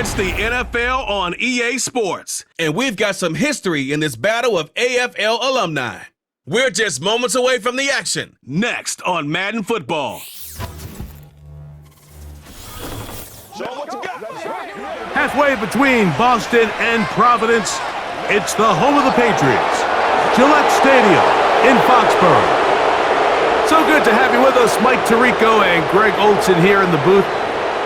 It's the NFL on EA Sports, and we've got some history in this battle of AFL alumni. We're just moments away from the action. Next on Madden Football. Halfway between Boston and Providence, it's the home of the Patriots, Gillette Stadium in Foxborough. So good to have you with us, Mike Tirico and Greg Olson here in the booth.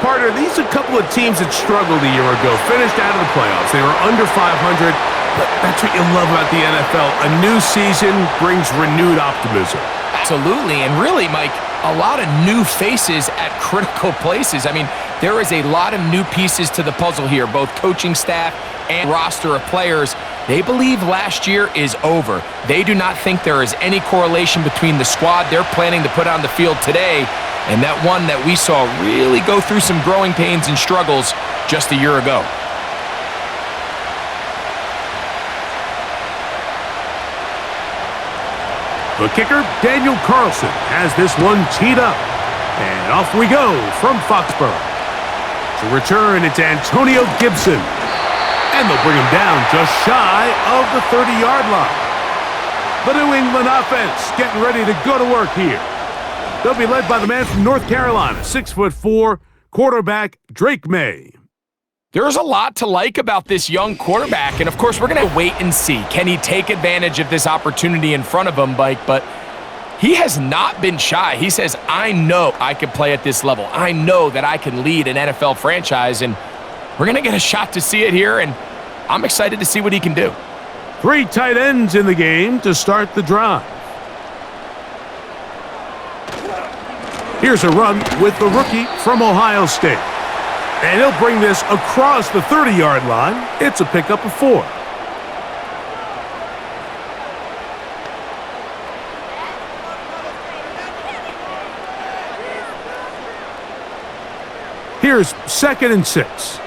Partner, these are a couple of teams that struggled a year ago, finished out of the playoffs. They were under 500, but that's what you love about the NFL. A new season brings renewed optimism. Absolutely, and really, Mike, a lot of new faces at critical places. I mean, there is a lot of new pieces to the puzzle here, both coaching staff and roster of players. They believe last year is over. They do not think there is any correlation between the squad they're planning to put on the field today and that one that we saw really go through some growing pains and struggles just a year ago. The kicker, Daniel Carlson, has this one teed up. And off we go from Foxborough. To return, it's Antonio Gibson. And they'll bring him down just shy of the 30-yard line. The New England offense getting ready to go to work here. They'll be led by the man from North Carolina, 6'4", quarterback Drake May. There's a lot to like about this young quarterback, and of course, we're going to wait and see. Can he take advantage of this opportunity in front of him, Mike? But he has not been shy. He says, I know I can play at this level. I know that I can lead an NFL franchise, and we're going to get a shot to see it here, and I'm excited to see what he can do. 3 tight ends in the game to start the drive. Here's a run with the rookie from Ohio State. And he'll bring this across the 30-yard line. It's a pickup of 4. Here's 2nd and 6.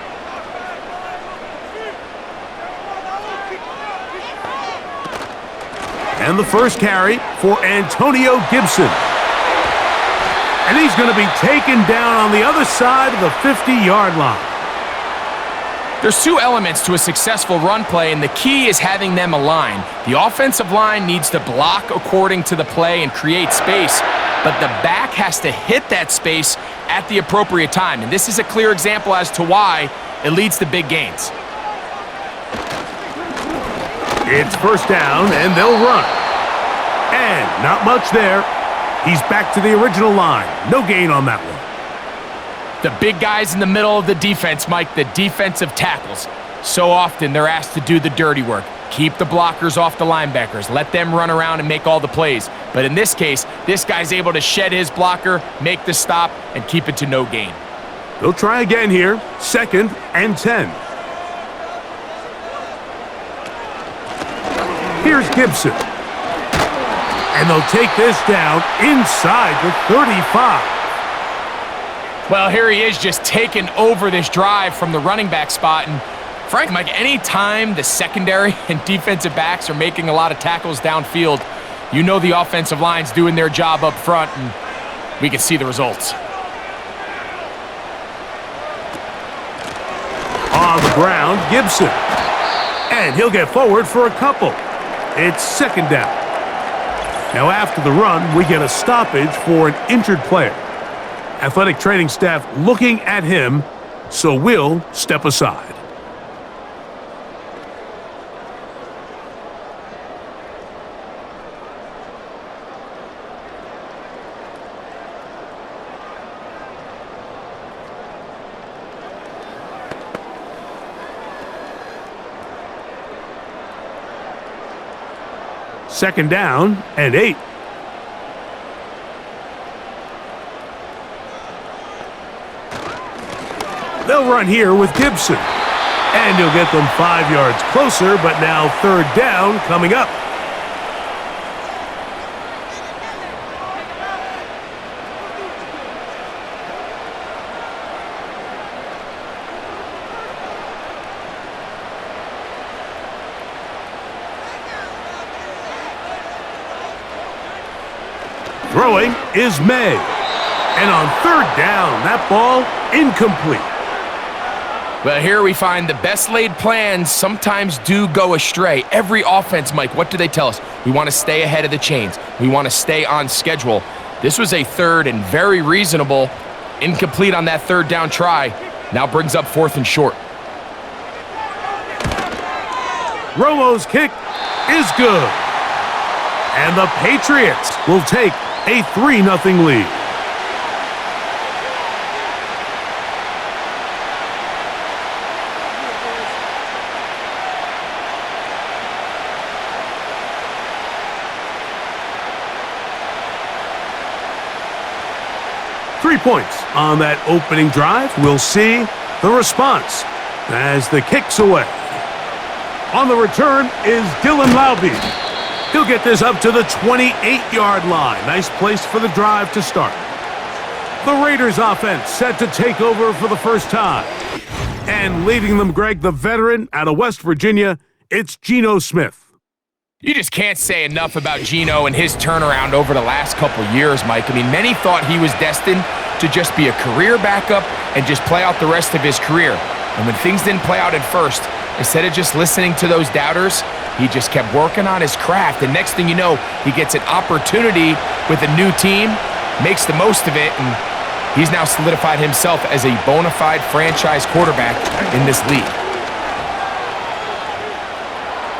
And the first carry for Antonio Gibson. And he's going to be taken down on the other side of the 50-yard line. There's 2 elements to a successful run play, and the key is having them align. The offensive line needs to block according to the play and create space, but the back has to hit that space at the appropriate time. And this is a clear example as to why it leads to big gains. It's first down, and they'll run. And not much there. He's back to the original line. No gain on that one. The big guys in the middle of the defense, Mike, the defensive tackles. So often they're asked to do the dirty work. Keep the blockers off the linebackers. Let them run around and make all the plays. But in this case, this guy's able to shed his blocker, make the stop, and keep it to no gain. They'll try again here. 2nd and 10. Here's Gibson. And they'll take this down inside the 35. Well, here he is just taking over this drive from the running back spot. And Frank, Mike, any time the secondary and defensive backs are making a lot of tackles downfield, you know the offensive line's doing their job up front, and we can see the results. On the ground, Gibson. And he'll get forward for a couple. It's 2nd down. Now after the run, we get a stoppage for an injured player. Athletic training staff looking at him, so we'll step aside. Second down and 8. They'll run here with Gibson. And he'll get them 5 yards closer, but now 3rd down coming up. Throwing is May. And on 3rd down, that ball incomplete. Well, here we find the best laid plans sometimes do go astray. Every offense, Mike, what do they tell us? We want to stay ahead of the chains. We want to stay on schedule. This was a third and very reasonable. Incomplete on that third down try. Now brings up 4th and short. Romo's kick is good. And the Patriots will take a 3-0 lead. Three points on that opening drive. We'll see the response as the kick's away. On the return is Dylan Laube. He'll get this up to the 28-yard line. Nice place for the drive to start. The Raiders offense set to take over for the first time. And leading them, Greg, the veteran out of West Virginia, it's Geno Smith. You just can't say enough about Geno and his turnaround over the last couple years, Mike. I mean, many thought he was destined to just be a career backup and just play out the rest of his career. And when things didn't play out at first, instead of just listening to those doubters, he just kept working on his craft. And next thing you know, he gets an opportunity with a new team, makes the most of it, and he's now solidified himself as a bona fide franchise quarterback in this league.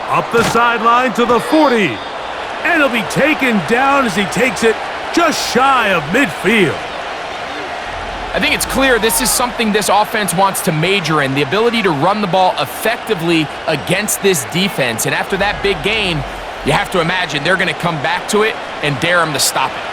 Up the sideline to the 40. And he'll be taken down as he takes it just shy of midfield. I think it's clear this is something this offense wants to major in, the ability to run the ball effectively against this defense. And after that big game, you have to imagine they're going to come back to it and dare him to stop it.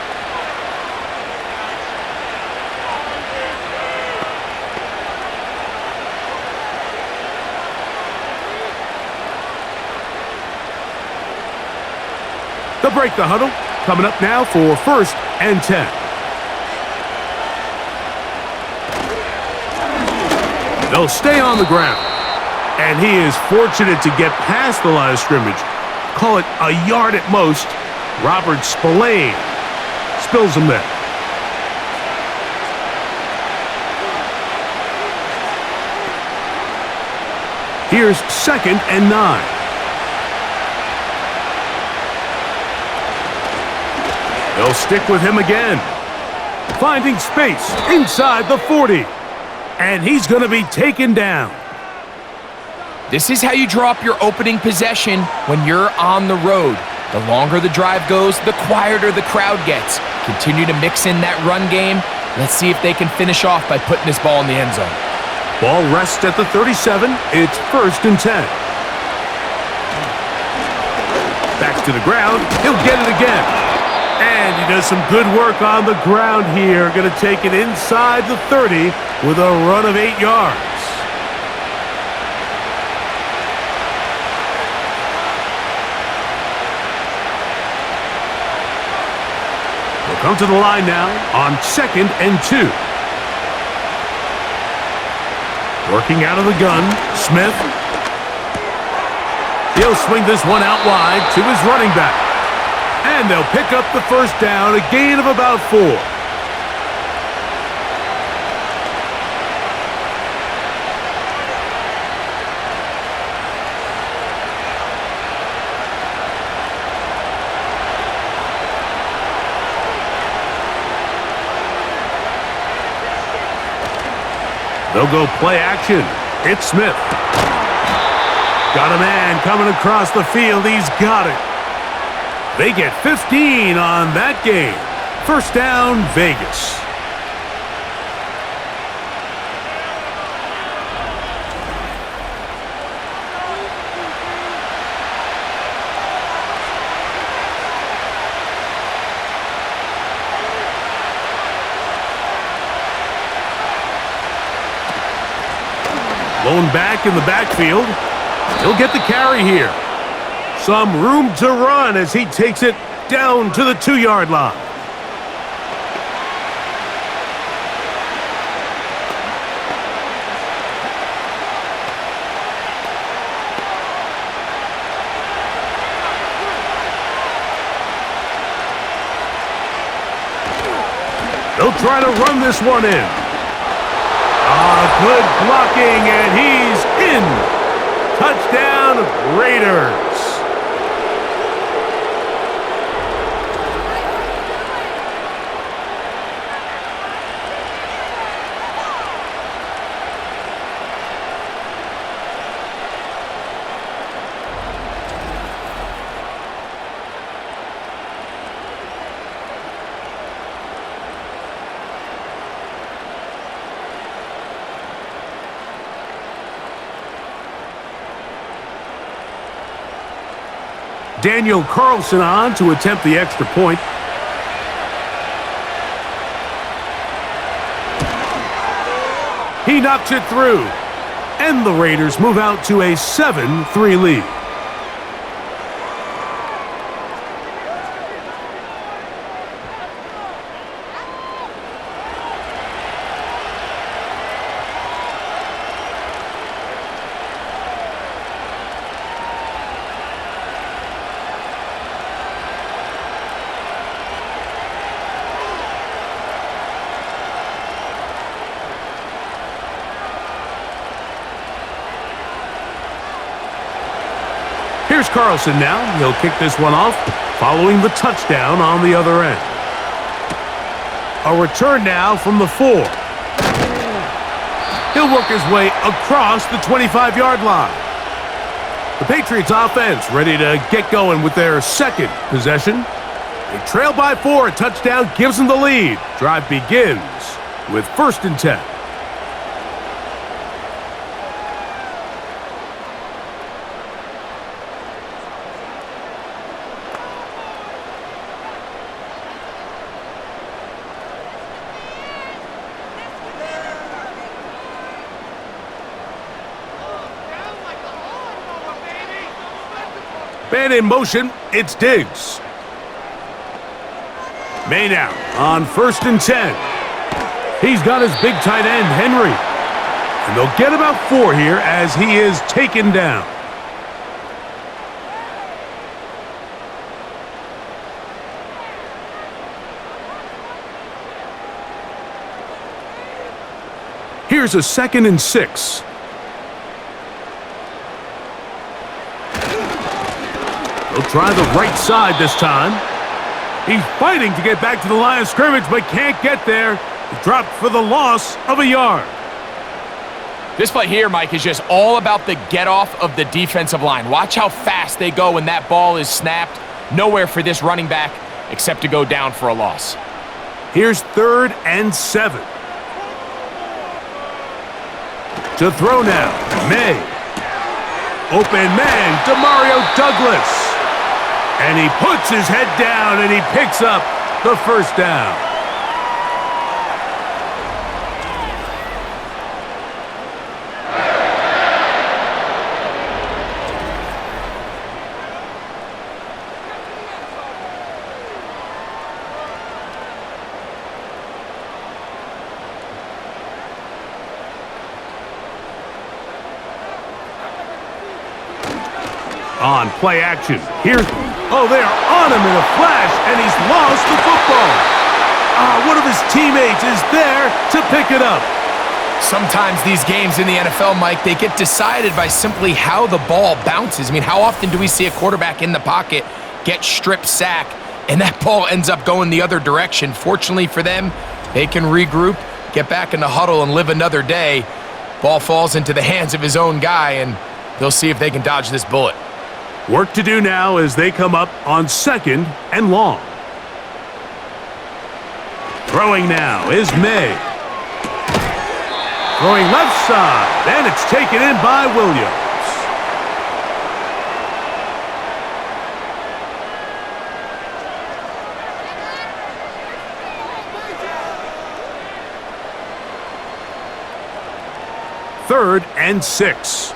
They'll break the huddle. Coming up now for 1st and 10. They'll stay on the ground. And he is fortunate to get past the line of scrimmage. Call it a yard at most. Robert Spillane spills him there. Here's 2nd and 9. They'll stick with him again. Finding space inside the 40. And he's going to be taken down. This is how you draw up your opening possession when you're on the road. The longer the drive goes, the quieter the crowd gets. Continue to mix in that run game. Let's see if they can finish off by putting this ball in the end zone. Ball rests at the 37. It's 1st and 10. Back to the ground. He'll get it again. And he does some good work on the ground here. Going to take it inside the 30 with a run of 8 yards. We'll come to the line now on 2nd and 2. Working out of the gun, Smith. He'll swing this one out wide to his running back. And they'll pick up the first down, a gain of about 4. They'll go play action. It's Smith. Got a man coming across the field. He's got it. They get 15 on that game. First down, Vegas. Blown back in the backfield. He'll get the carry here. Some room to run as he takes it down to the 2-yard line. They'll try to run this one in. Good blocking, and he's in. Touchdown, Raiders. Daniel Carlson on to attempt the extra point. He knocks it through. And the Raiders move out to a 7-3 lead. Here's Carlson now. He'll kick this one off, following the touchdown on the other end. A return now from the 4. He'll work his way across the 25-yard line. The Patriots offense ready to get going with their second possession. They trail by 4. A touchdown gives them the lead. Drive begins with 1st and 10. Man in motion, it's Diggs. May now on 1st and 10. He's got his big tight end, Henry. And they'll get about 4 here as he is taken down. Here's a 2nd and 6. He'll try the right side this time. He's fighting to get back to the line of scrimmage, but can't get there. He's dropped for the loss of a yard. This play here, Mike, is just all about the get-off of the defensive line. Watch how fast they go when that ball is snapped. Nowhere for this running back except to go down for a loss. Here's 3rd and 7. To throw now, May. Open man, Demario Douglas. And he puts his head down and he picks up the 1st down. On play action. Here's... Oh, they are on him in a flash, and he's lost the football. One of his teammates is there to pick it up. Sometimes these games in the NFL, Mike, they get decided by simply how the ball bounces. I mean, how often do we see a quarterback in the pocket get strip sack, and that ball ends up going the other direction? Fortunately for them, they can regroup, get back in the huddle, and live another day. Ball falls into the hands of his own guy, and they'll see if they can dodge this bullet. Work to do now as they come up on 2nd and long. Throwing now is May. Throwing left side, and it's taken in by Williams. Third and 6.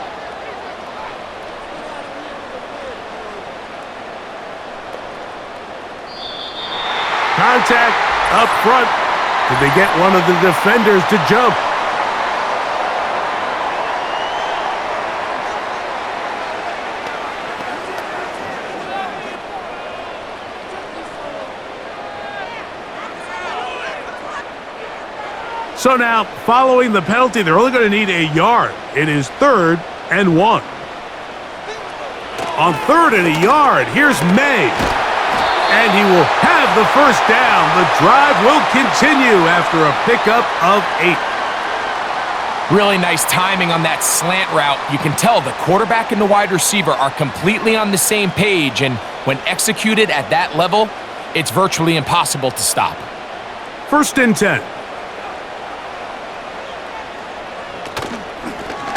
Contact up front. Did they get one of the defenders to jump? So now, following the penalty, they're only going to need a yard. It is 3rd and 1. On 3rd and a yard, here's May. And he will have the first down. The drive will continue after a pickup of 8. Really nice timing on that slant route. You can tell the quarterback and the wide receiver are completely on the same page, and when executed at that level, it's virtually impossible to stop. 1st and 10.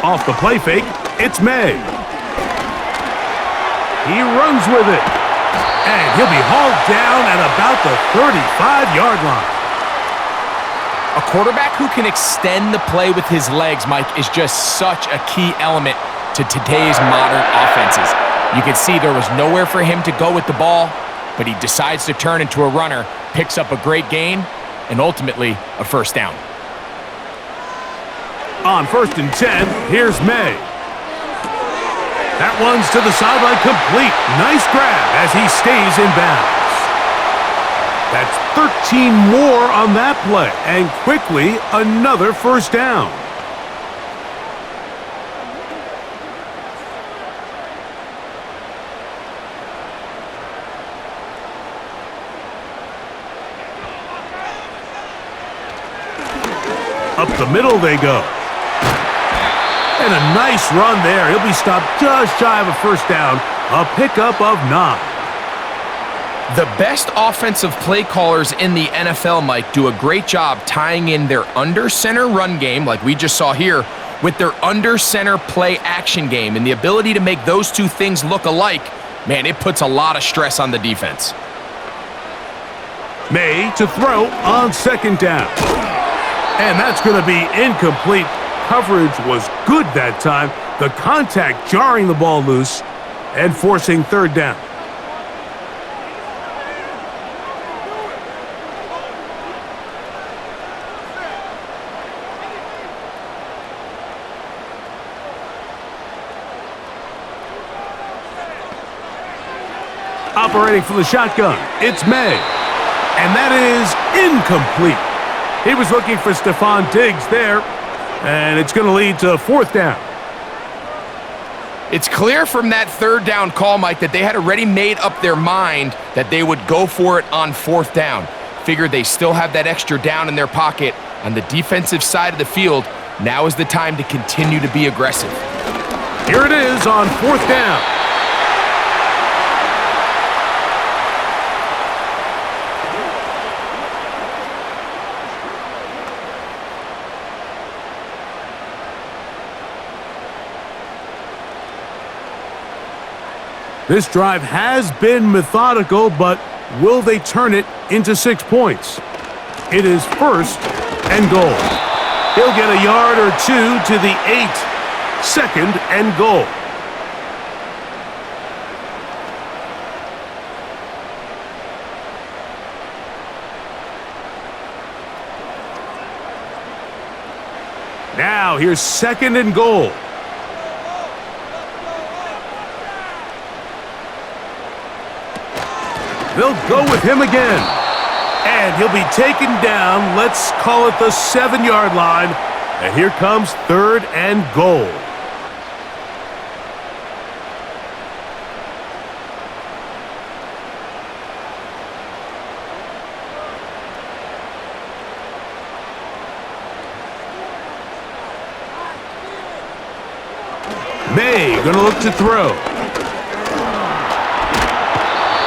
Off the play fake, it's May. He runs with it. And he'll be hauled down at about the 35-yard line. A quarterback who can extend the play with his legs, Mike, is just such a key element to today's modern offenses. You can see there was nowhere for him to go with the ball, but he decides to turn into a runner, picks up a great gain, and ultimately a first down. On 1st and 10, here's May. That one's to the sideline complete. Nice grab as he stays in bounds. That's 13 more on that play, and quickly another first down. Up the middle they go. And a nice run there. He'll be stopped just shy of a first down. A pickup of 9. The best offensive play callers in the NFL, Mike, do a great job tying in their under-center run game, like we just saw here, with their under-center play action game. And the ability to make those two things look alike, man, it puts a lot of stress on the defense. May to throw on 2nd down. And that's going to be incomplete. Coverage was good that time. The contact jarring the ball loose and forcing 3rd down. Operating from the shotgun, it's May. And that is incomplete. He was looking for Stephon Diggs there, and it's going to lead to 4th down. It's clear from that 3rd down call, Mike, that they had already made up their mind that they would go for it on 4th down. Figured they still have that extra down in their pocket on the defensive side of the field. Now is the time to continue to be aggressive. Here it is on 4th down. This drive has been methodical, but will they turn it into 6 points? It is 1st and goal. He'll get a yard or 2 to the 8. 2nd and goal. Now here's 2nd and goal. They'll go with him again. And he'll be taken down, let's call it the 7-yard line. And here comes 3rd and goal. May gonna look to throw.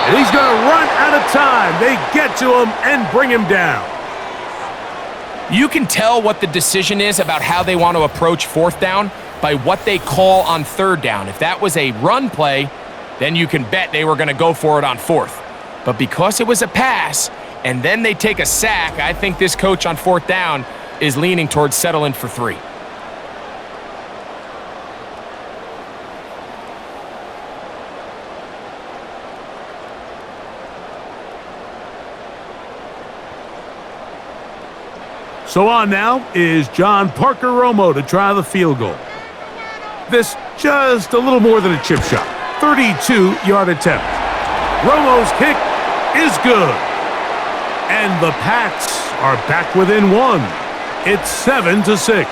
And he's going to run out of time. They get to him and bring him down. You can tell what the decision is about how they want to approach 4th down by what they call on 3rd down. If that was a run play, then you can bet they were going to go for it on 4th. But because it was a pass, and then they take a sack, I think this coach on 4th down is leaning towards settling for 3. So on now is John Parker Romo to try the field goal. This just a little more than a chip shot. 32-yard attempt. Romo's kick is good. And the Pats are back within 1. It's 7-6.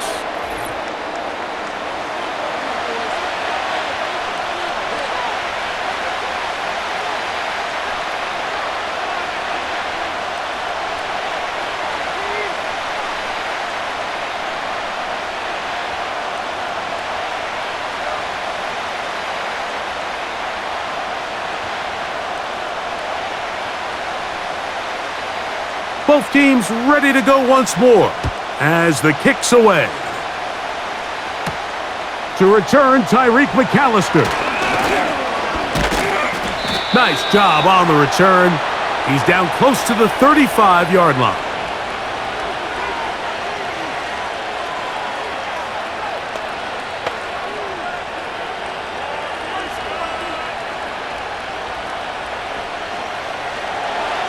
Both teams ready to go once more as the kick's away. To return, Tyreek McAllister. Nice job on the return. He's down close to the 35-yard line.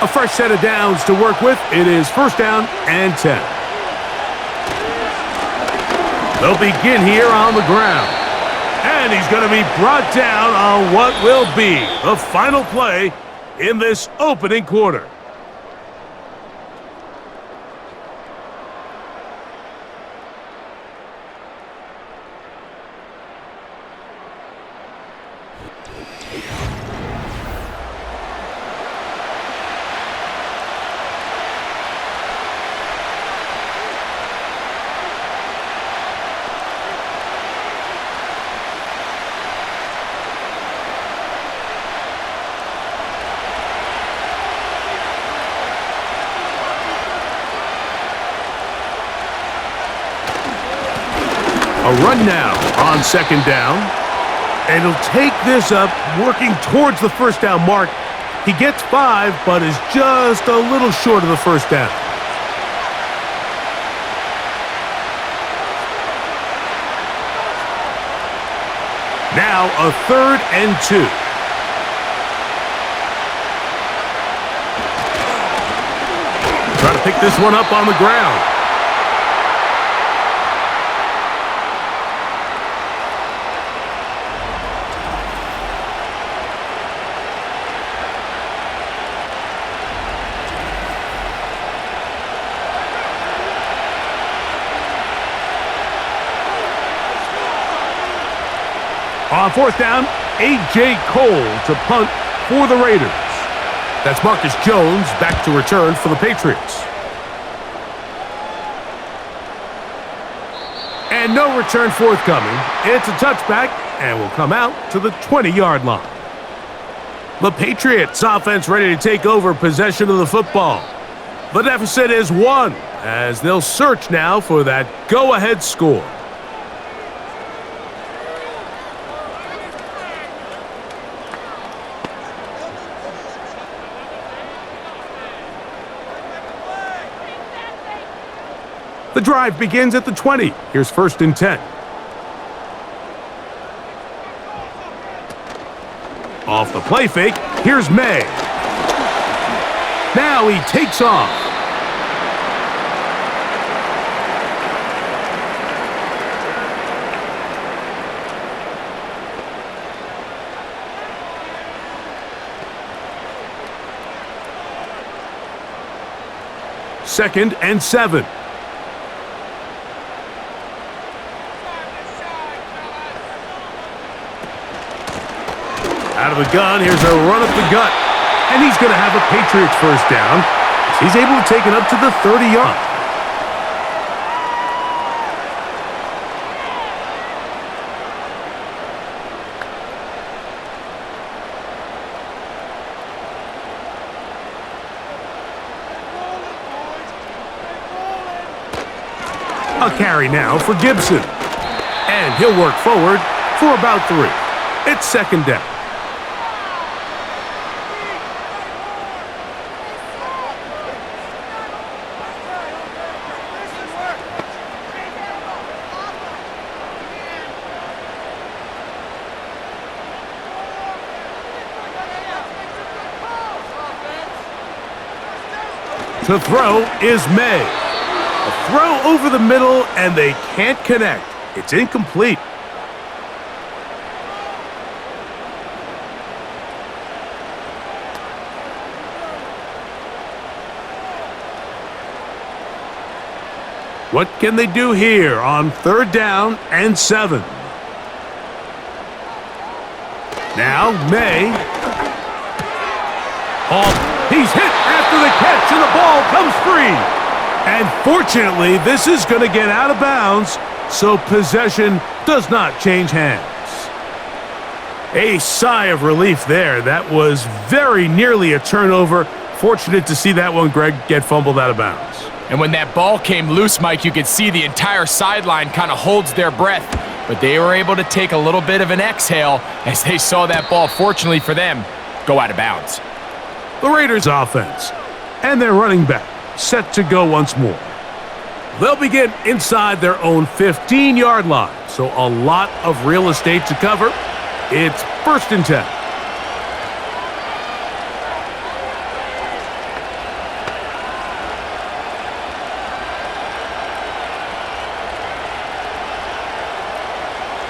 A fresh set of downs to work with. It is first down and 10. They'll begin here on the ground. And he's going to be brought down on what will be the final play in this opening quarter. A run now on second down. And he'll take this up, working towards the first down mark. He gets 5, but is just a little short of the first down. Now a 3rd and 2. Trying to pick this one up on the ground. On fourth down, A.J. Cole to punt for the Raiders. That's Marcus Jones back to return for the Patriots. And no return forthcoming. It's a touchback and will come out to the 20-yard line. The Patriots offense ready to take over possession of the football. The deficit is 1 as they'll search now for that go-ahead score. The drive begins at the 20. Here's 1st and 10. Off the play fake, here's May. Now he takes off. Second and 7. Out of the gun, here's a run up the gut. And he's going to have a Patriots first down. He's able to take it up to the 30-yard. A carry now for Gibson. And he'll work forward for about 3. It's second down. To throw is May. A throw over the middle, and they can't connect. It's incomplete. What can they do here on 3rd down and 7? Now, May. Oh, he's hit after the catch, and the ball comes free. And fortunately, this is going to get out of bounds, so possession does not change hands. A sigh of relief there. That was very nearly a turnover. Fortunate to see that one, Greg, get fumbled out of bounds. And when that ball came loose, Mike, you could see the entire sideline kind of holds their breath. But they were able to take a little bit of an exhale as they saw that ball, fortunately for them, go out of bounds. The Raiders offense and their running back set to go once more. They'll begin inside their own 15-yard line, so a lot of real estate to cover. It's 1st and 10.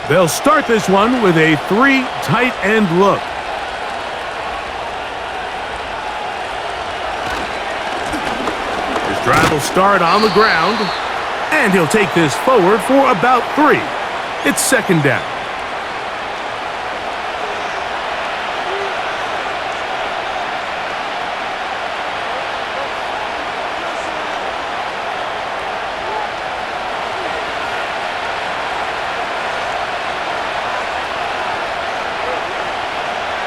They'll start this one with a 3 tight end look. His drive will start on the ground, and he'll take this forward for about 3. It's 2nd down.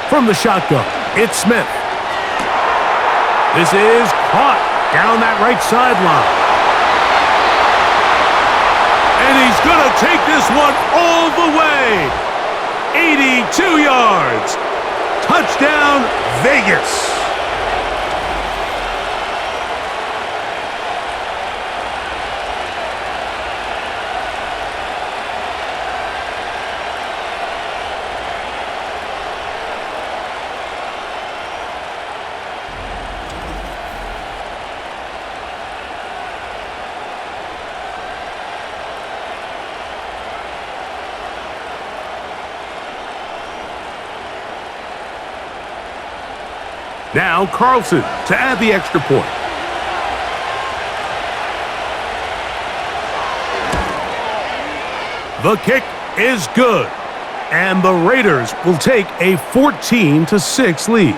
From the shotgun, it's Smith. This is caught down that right sideline. And he's going to take this one all the way. 82 yards. Touchdown, Vegas. Now Carlson to add the extra point. The kick is good, and the Raiders will take a 14-6 lead.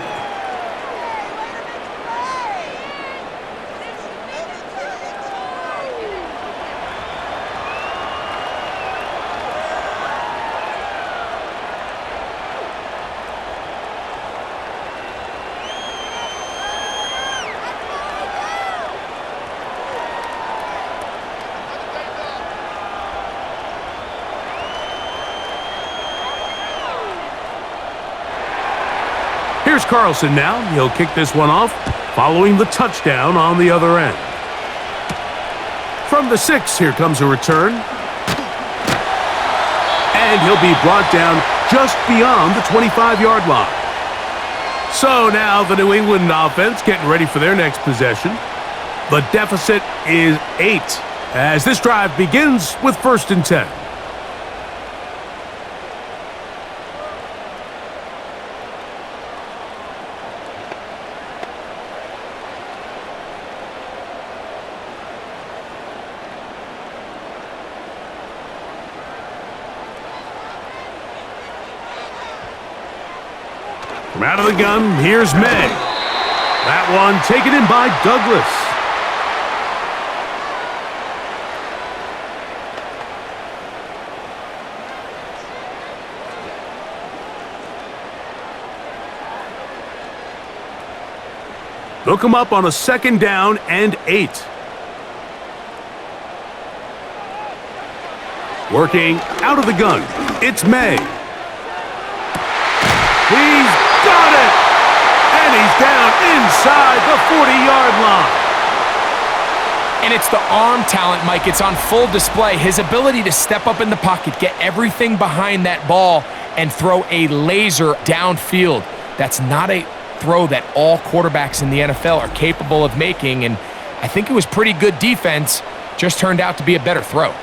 Here's Carlson now. He'll kick this one off, following the touchdown on the other end. From the 6, here comes a return. And he'll be brought down just beyond the 25-yard line. So now the New England offense getting ready for their next possession. The deficit is 8 as this drive begins with 1st and 10. From out of the gun, here's May. That one taken in by Douglas. They'll come up on a 2nd down and 8. Working out of the gun, it's May. He's got it! And he's down inside the 40-yard line. And it's the arm talent, Mike. It's on full display. His ability to step up in the pocket, get everything behind that ball, and throw a laser downfield. That's not a throw that all quarterbacks in the NFL are capable of making, and I think it was pretty good defense, just turned out to be a better throw.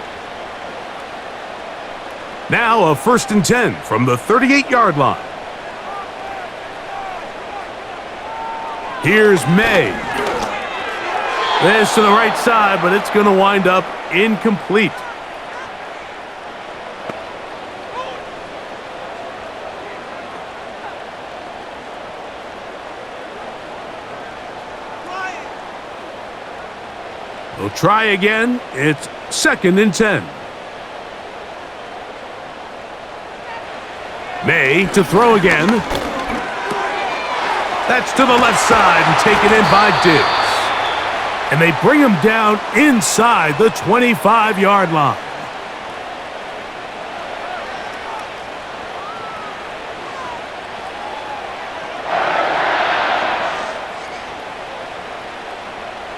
Now a 1st and 10 from the 38-yard line. Here's May. This to the right side, but it's going to wind up incomplete. They'll try again. It's 2nd and 10. May to throw again. That's to the left side and taken in by Diggs. And they bring him down inside the 25-yard line.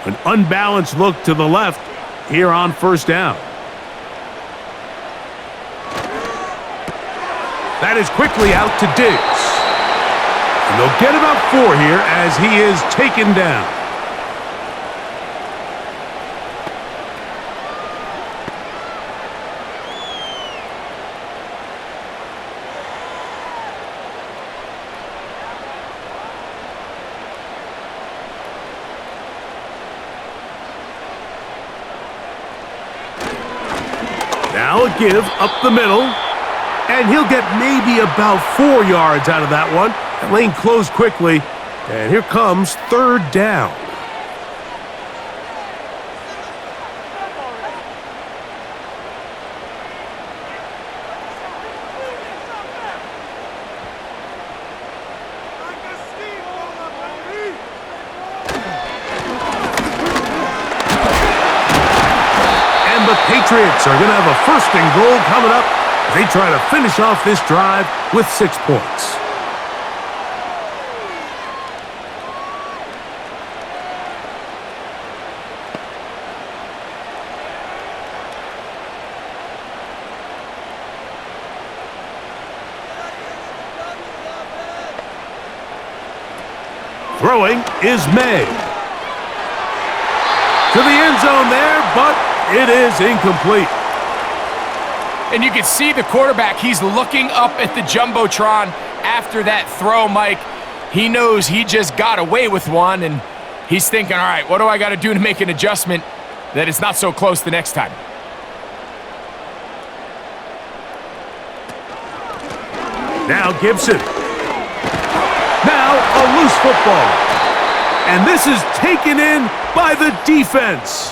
An unbalanced look to the left here on 1st down. That is quickly out to Diggs. And they'll get about 4 here as he is taken down. Now a give up the middle, and he'll get maybe about 4 yards out of that one. That lane closed quickly, and here comes 3rd down. The Patriots are going to have a 1st and goal coming up as they try to finish off this drive with 6 points. Throwing is May. To the end zone there, but it is incomplete. And you can see the quarterback, he's looking up at the Jumbotron after that throw, Mike. He knows he just got away with one, and he's thinking, all right, what do I got to do to make an adjustment that it's not so close the next time? Now Gibson. Now a loose football. And this is taken in by the defense.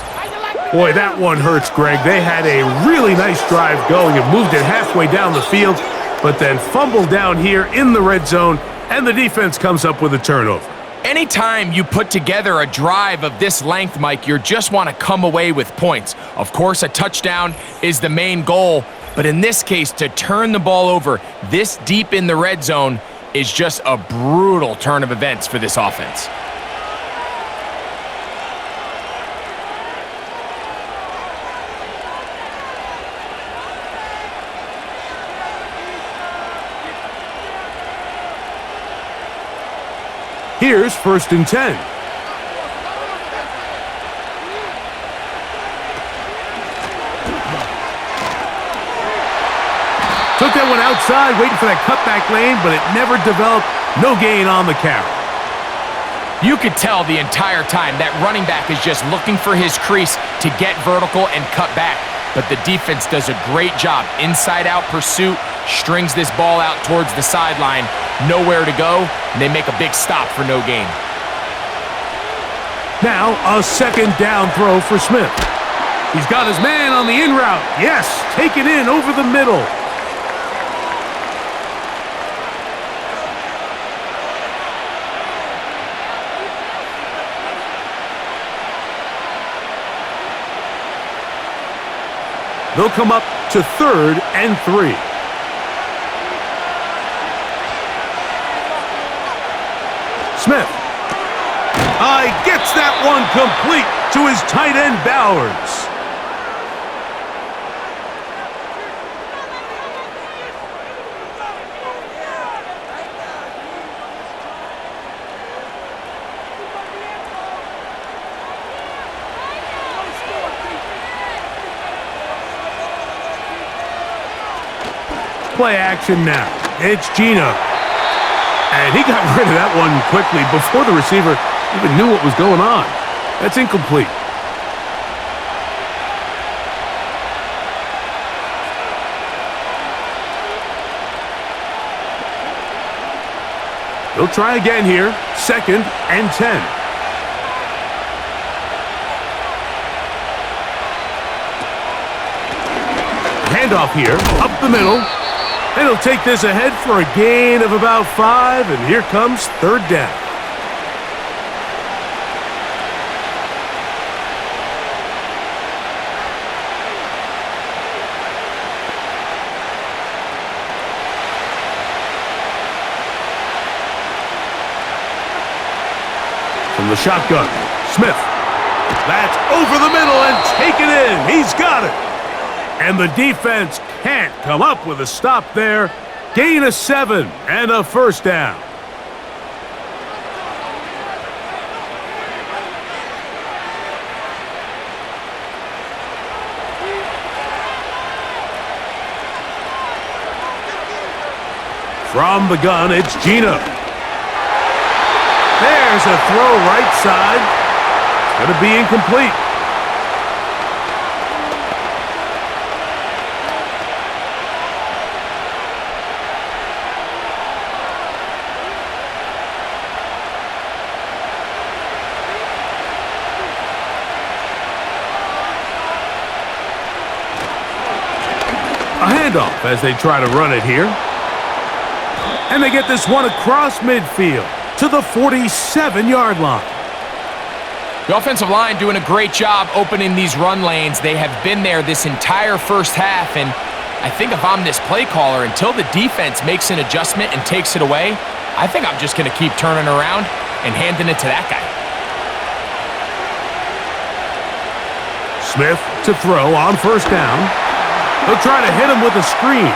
Boy, that one hurts, Greg. They had a really nice drive going and moved it halfway down the field, but then fumbled down here in the red zone, and the defense comes up with a turnover. Anytime you put together a drive of this length, Mike, you just want to come away with points. Of course, a touchdown is the main goal, but in this case, to turn the ball over this deep in the red zone is just a brutal turn of events for this offense. Here's 1st and 10. Took that one outside, waiting for that cutback lane, but it never developed. No gain on the carry. You could tell the entire time that running back is just looking for his crease to get vertical and cut back. But the defense does a great job. Inside-out pursuit, strings this ball out towards the sideline. Nowhere to go, and they make a big stop for no gain. Now a 2nd down throw for Smith. He's got his man on the in route. Yes, taken in over the middle. They'll come up to 3rd and 3. Smith. Gets that one complete to his tight end, Bowers. Play action now. It's Gino. And he got rid of that one quickly before the receiver even knew what was going on. That's incomplete. He'll try again here. 2nd and 10. Handoff here, up the middle. And he'll take this ahead for a gain of about 5, and here comes 3rd down. From the shotgun, Smith. That's over the middle and taken in. He's got it. And the defense can't come up with a stop there. Gain of 7 and a 1st down. From the gun, it's Gino. There's a throw right side. It's going to be incomplete. A handoff as they try to run it here. And they get this one across midfield to the 47-yard line. The offensive line doing a great job opening these run lanes. They have been there this entire first half, and I think if I'm this play caller, until the defense makes an adjustment and takes it away, I think I'm just going to keep turning around and handing it to that guy. Smith to throw on 1st down. He'll try to hit him with a screen.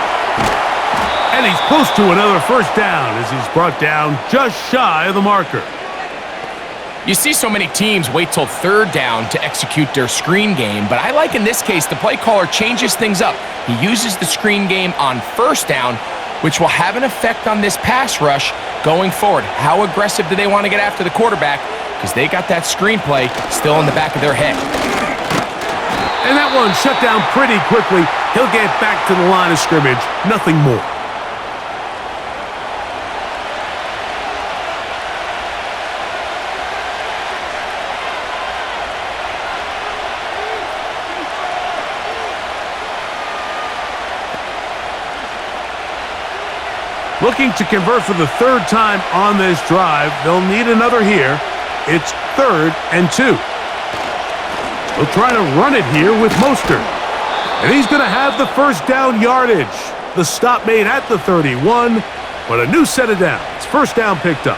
And he's close to another 1st down as he's brought down just shy of the marker. You see so many teams wait till 3rd down to execute their screen game, but I like in this case the play caller changes things up. He uses the screen game on 1st down, which will have an effect on this pass rush going forward. How aggressive do they want to get after the quarterback? Because they got that screen play still in the back of their head. And that one shut down pretty quickly. He'll get back to the line of scrimmage. Nothing more. Looking to convert for the 3rd time on this drive. They'll need another here. It's 3rd and 2. They'll try to run it here with Mostert. And he's going to have the 1st down yardage. The stop made at the 31, but a new set of downs. 1st down picked up.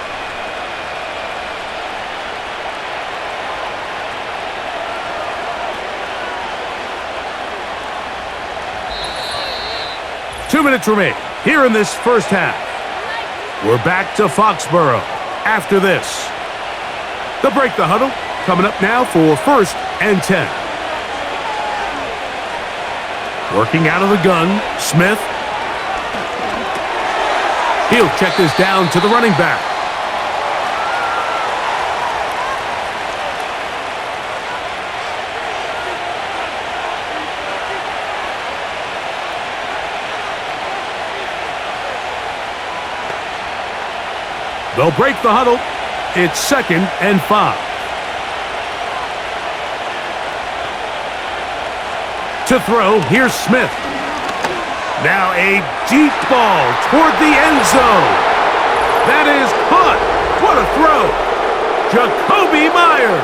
Two minutes remain here in this first half. We're back to Foxborough after this. They'll break the huddle. Coming up now for 1st and 10. Working out of the gun, Smith. He'll check this down to the running back. They'll break the huddle. It's 2nd and 5. To throw, here's Smith. Now a deep ball toward the end zone. That is caught. What a throw. Jacoby Myers.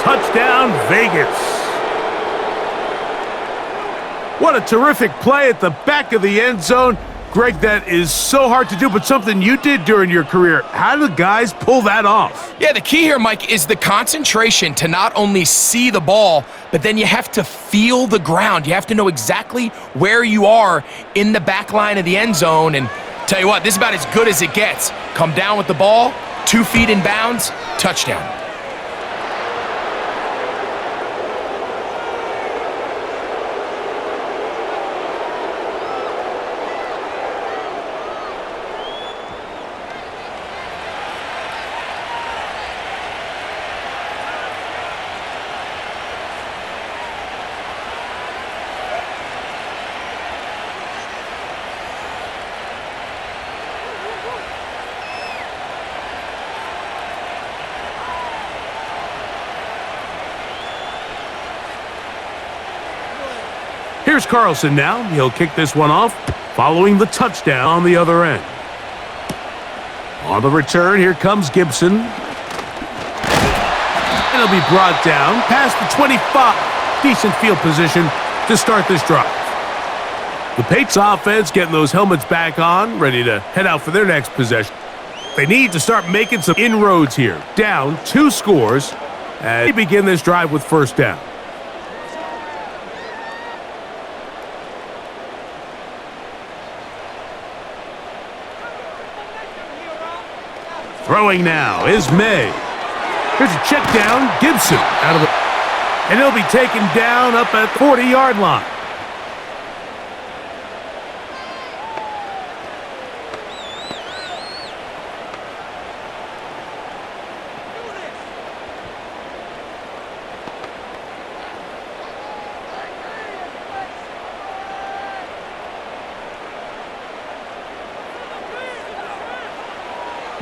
Touchdown, Vegas. What a terrific play at the back of the end zone. Greg, that is so hard to do, but something you did during your career. How do guys pull that off? Yeah, the key here, Mike, is the concentration to not only see the ball, but then you have to feel the ground. You have to know exactly where you are in the back line of the end zone. And tell you what, this is about as good as it gets. Come down with the ball, 2 feet in bounds, touchdown. Here's Carlson now. He'll kick this one off, following the touchdown on the other end. On the return, here comes Gibson. And he'll be brought down past the 25. Decent field position to start this drive. The Patriots offense getting those helmets back on, ready to head out for their next possession. They need to start making some inroads here. Down 2 scores as they begin this drive with first down. Throwing now is May. Here's a check down. Gibson out of the... And he'll be taken down up at the 40-yard line.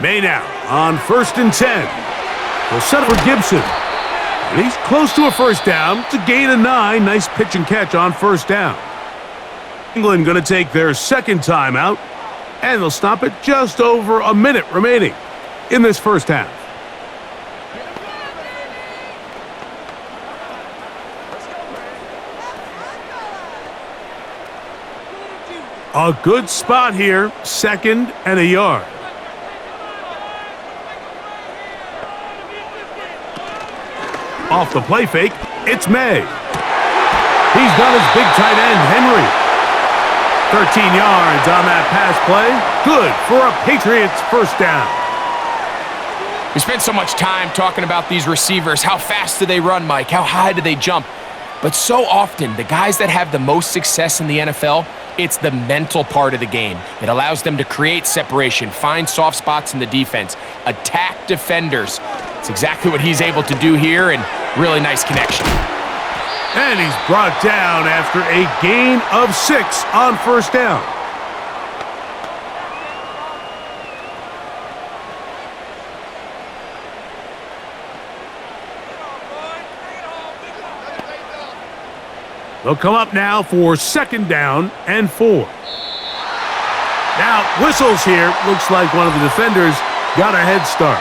May now on 1st and 10. We'll set for Gibson. And he's close to a first down. It's a gain of 9. Nice pitch and catch on first down. England going to take their second timeout, and they'll stop it just over a minute remaining in this first half. A good spot here, 2nd and a yard. Off the play fake, it's May. He's got his big tight end, Henry. 13 yards on that pass play. Good for a Patriots first down. We spent so much time talking about these receivers. How fast do they run, Mike? How high do they jump? But so often, the guys that have the most success in the NFL, it's the mental part of the game. It allows them to create separation, find soft spots in the defense, attack defenders. It's exactly what he's able to do here, and really nice connection. And he's brought down after a gain of 6 on first down. They'll come up now for 2nd down and 4. Now, whistles here. Looks like one of the defenders got a head start.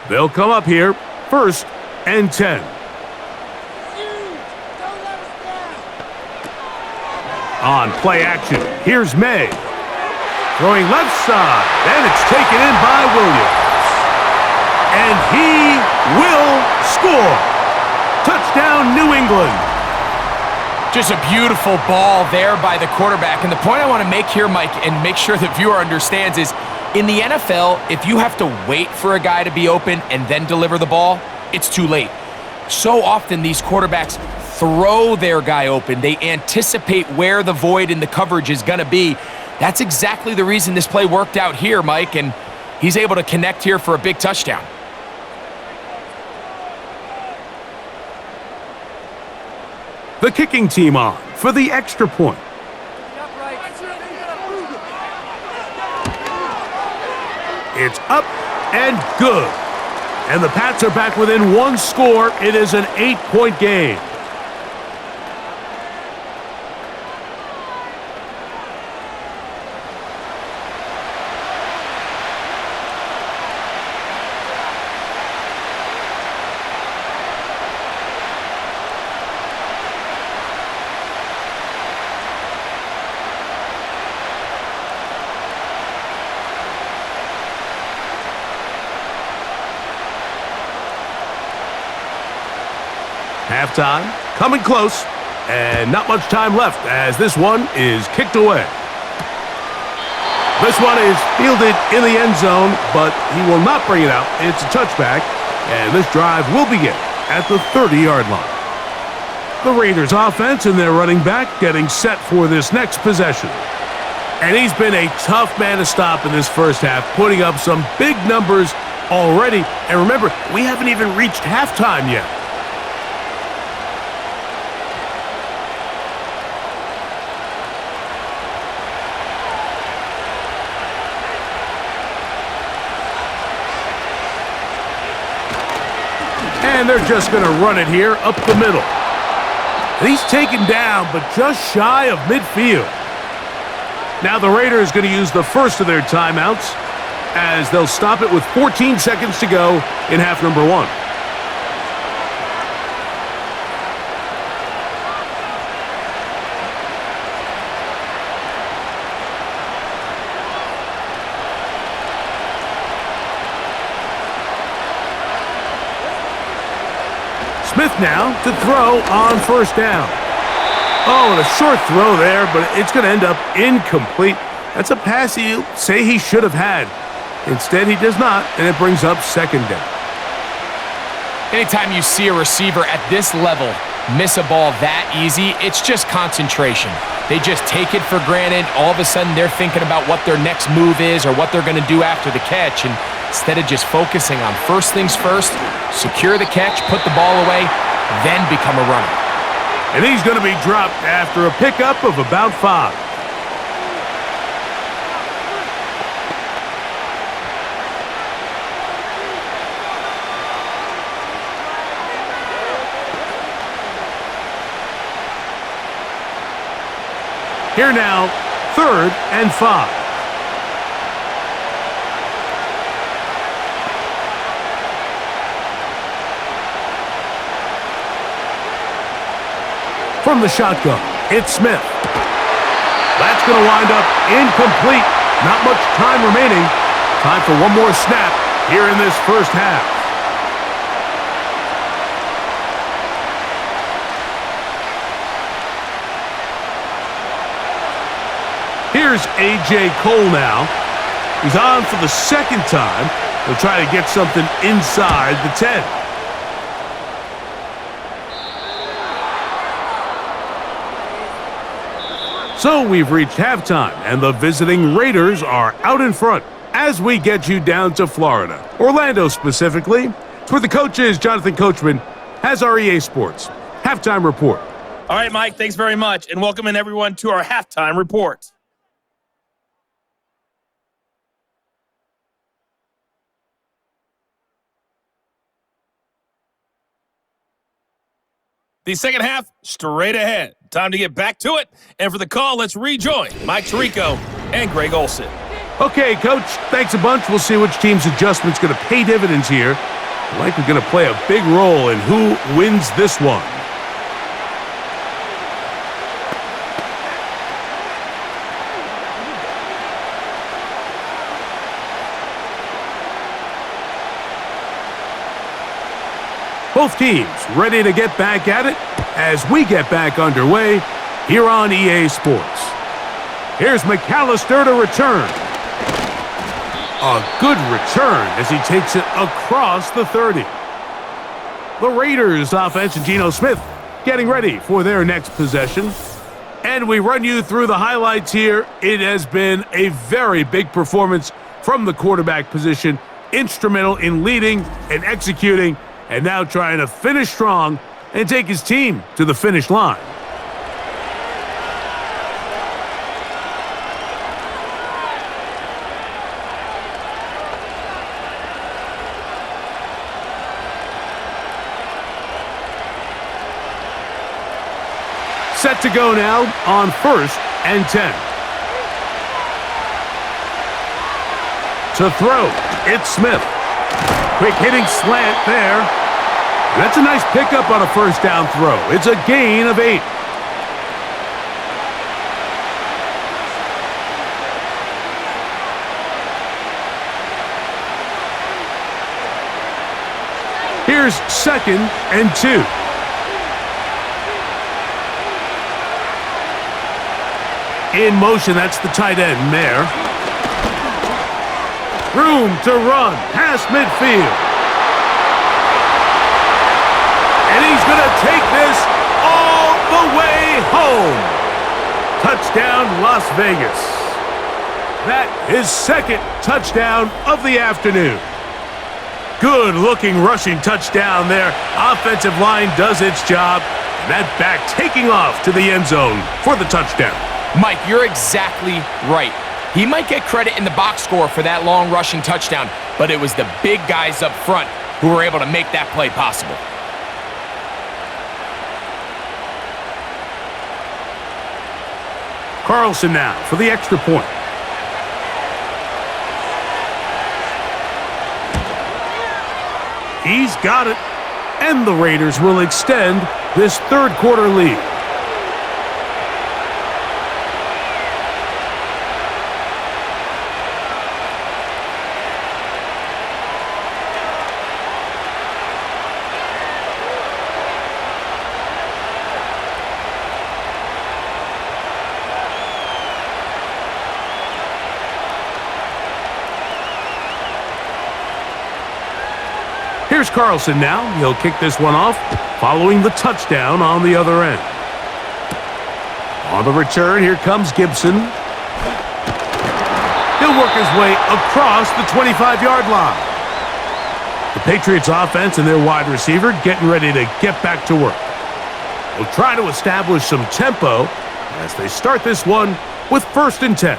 They'll come up here, 1st and 10. On play action, here's May. Throwing left side, and it's taken in by Williams. And he will score. Touchdown, New England. Just a beautiful ball there by the quarterback. And the point I want to make here, Mike, and make sure the viewer understands is, in the NFL, if you have to wait for a guy to be open and then deliver the ball, it's too late. So often these quarterbacks throw their guy open. They anticipate where the void in the coverage is going to be. That's exactly the reason this play worked out here, Mike, and he's able to connect here for a big touchdown. The kicking team on for the extra point. It's up and good. And the Pats are back within 1 score. It is an 8-point game. Halftime, coming close, and not much time left as this one is kicked away. This one is fielded in the end zone, but he will not bring it out. It's a touchback, and this drive will begin at the 30-yard line. The Raiders offense and their running back getting set for this next possession. And he's been a tough man to stop in this first half, putting up some big numbers already. And remember, we haven't even reached halftime yet. And they're just going to run it here up the middle. And he's taken down, but just shy of midfield. Now the Raiders going to use the first of their timeouts as they'll stop it with 14 seconds to go in half number 1. Smith now to throw on first down. Oh, and a short throw there, but it's going to end up incomplete. That's a pass he'll say he should have had. Instead, he does not, and it brings up second down. Anytime you see a receiver at this level miss a ball that easy, it's just concentration. They just take it for granted. All of a sudden, they're thinking about what their next move is or what they're going to do after the catch. And instead of just focusing on first things first, secure the catch, put the ball away, then become a runner. And he's going to be dropped after a pickup of about 5. Here now, 3rd and 5. From the shotgun, it's Smith. That's going to wind up incomplete. Not much time remaining. Time for one more snap here in this first half. Here's A.J. Cole now. He's on for the second time. He'll try to get something inside the 10. So we've reached halftime, and the visiting Raiders are out in front as we get you down to Florida, Orlando specifically, where the coaches, Jonathan Coachman, has our EA Sports halftime report. All right, Mike, thanks very much, and welcome in everyone to our halftime report. The second half, straight ahead. Time to get back to it. And for the call, let's rejoin Mike Tirico and Greg Olson. Okay, Coach, thanks a bunch. We'll see which team's adjustment's going to pay dividends here. I like we're going to play a big role in who wins this one. Both teams ready to get back at it as we get back underway here on EA Sports. Here's McAllister to return. A good return as he takes it across the 30. The Raiders offense and Geno Smith getting ready for their next possession. And we run you through the highlights here. It has been a very big performance from the quarterback position, instrumental in leading and executing, and now trying to finish strong and take his team to the finish line. Set to go now on 1st and 10. To throw, it's Smith. Quick hitting slant there. That's a nice pickup on a first down throw. It's a gain of 8. Here's 2nd and 2. In motion, that's the tight end there. Room to run past midfield. And he's going to take this all the way home. Touchdown, Las Vegas. That is 2nd touchdown of the afternoon. Good-looking rushing touchdown there. Offensive line does its job. And that back taking off to the end zone for the touchdown. Mike, you're exactly right. He might get credit in the box score for that long rushing touchdown, but it was the big guys up front who were able to make that play possible. Carlson now for the extra point. He's got it. And the Raiders will extend this third quarter lead. Here's Carlson now. He'll kick this one off, following the touchdown on the other end. On the return, here comes Gibson. He'll work his way across the 25-yard line. The Patriots offense and their wide receiver getting ready to get back to work. They'll try to establish some tempo as they start this one with 1st and 10.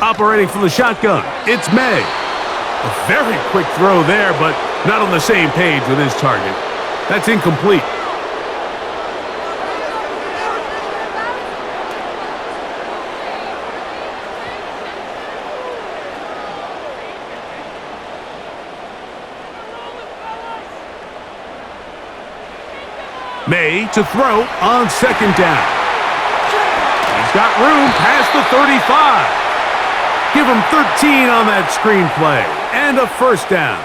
Operating from the shotgun, it's May. A very quick throw there, but not on the same page with his target. That's incomplete. May to throw on 2nd down. He's got room past the 35. Give him 13 on that screenplay, and a 1st down.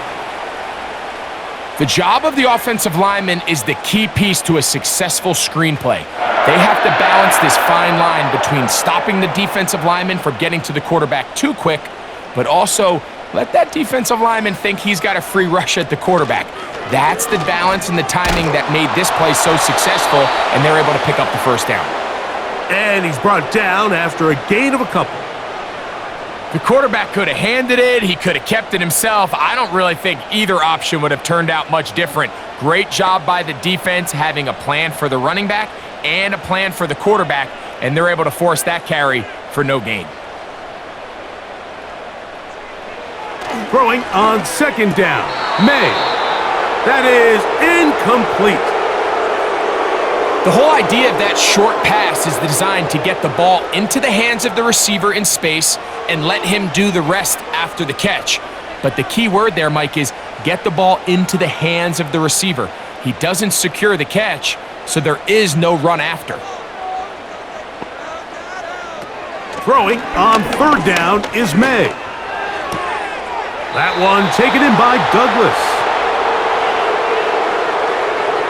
The job of the offensive lineman is the key piece to a successful screenplay. They have to balance this fine line between stopping the defensive lineman from getting to the quarterback too quick, but also let that defensive lineman think he's got a free rush at the quarterback. That's the balance and the timing that made this play so successful, and they're able to pick up the 1st down. And he's brought down after a gain of a couple. The quarterback could have handed it. He could have kept it himself. I don't really think either option would have turned out much different. Great job by the defense having a plan for the running back and a plan for the quarterback, and they're able to force that carry for no gain. Throwing on 2nd down. May. That is incomplete. The whole idea of that short pass is designed to get the ball into the hands of the receiver in space and let him do the rest after the catch. But the key word there, Mike, is get the ball into the hands of the receiver. He doesn't secure the catch, so there is no run after. Throwing on 3rd down is May. That one taken in by Douglas.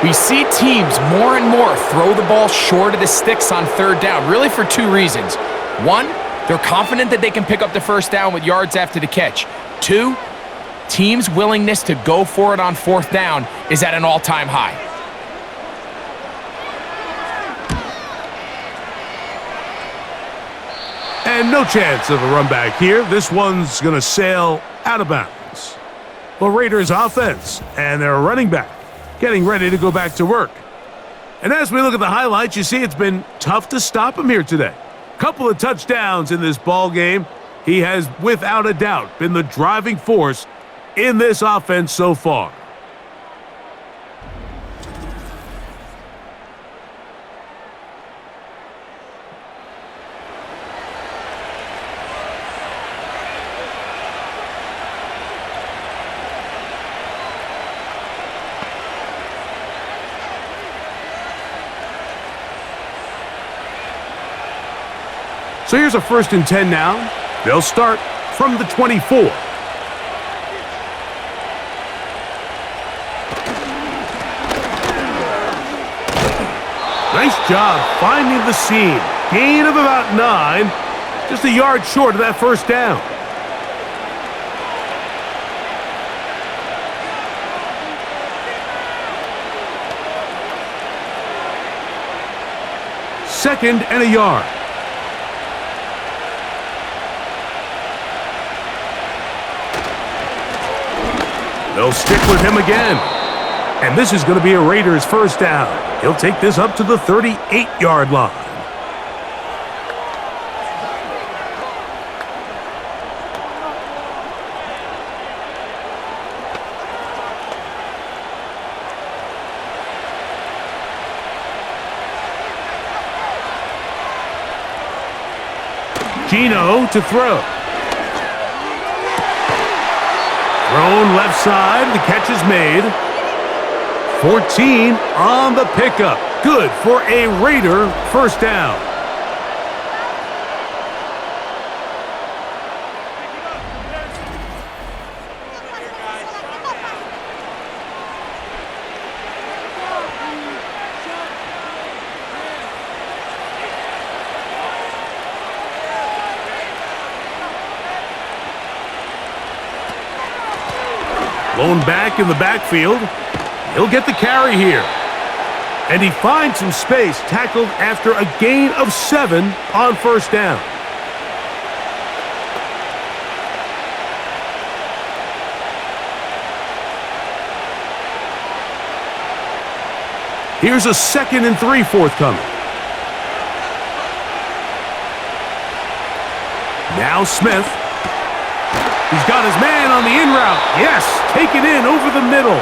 We see teams more and more throw the ball short of the sticks on 3rd down, really for 2 reasons. 1, they're confident that they can pick up the 1st down with yards after the catch. 2, teams' willingness to go for it on 4th down is at an all-time high. And no chance of a run back here. This one's going to sail out of bounds. The Raiders offense and their running back getting ready to go back to work. And as we look at the highlights, you see it's been tough to stop him here today. Couple of touchdowns in this ball game. He has, without a doubt, been the driving force in this offense so far. So here's a 1st and 10 now. They'll start from the 24. Nice job finding the seam. Gain of about 9. Just a yard short of that 1st down. Second and a yard. They'll stick with him again. And this is going to be a Raiders first down. He'll take this up to the 38-yard line. Gino to throw. Thrown left side. The catch is made. 14 on the pickup. Good for a Raider first down. Blown back in the backfield. He'll get the carry here. And he finds some space, tackled after a gain of 7 on first down. Here's a 2nd and 3 forthcoming. Now Smith. He's got his man on the in route. Yes, take it in over the middle.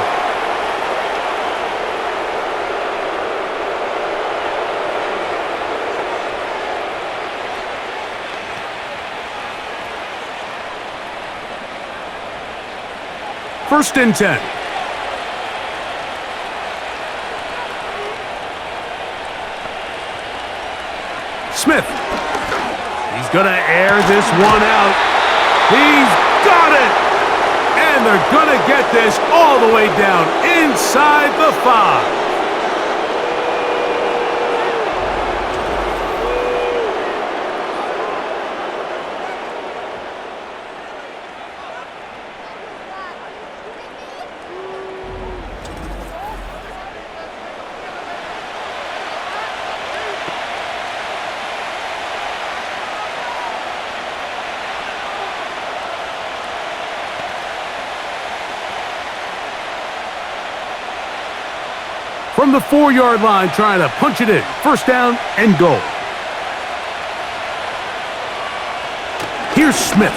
First and 10. Smith. He's going to air this one out. He's got it! And they're going to get this all the way down inside the 5. From the 4-yard line, trying to punch it in. First down and goal. Here's Smith.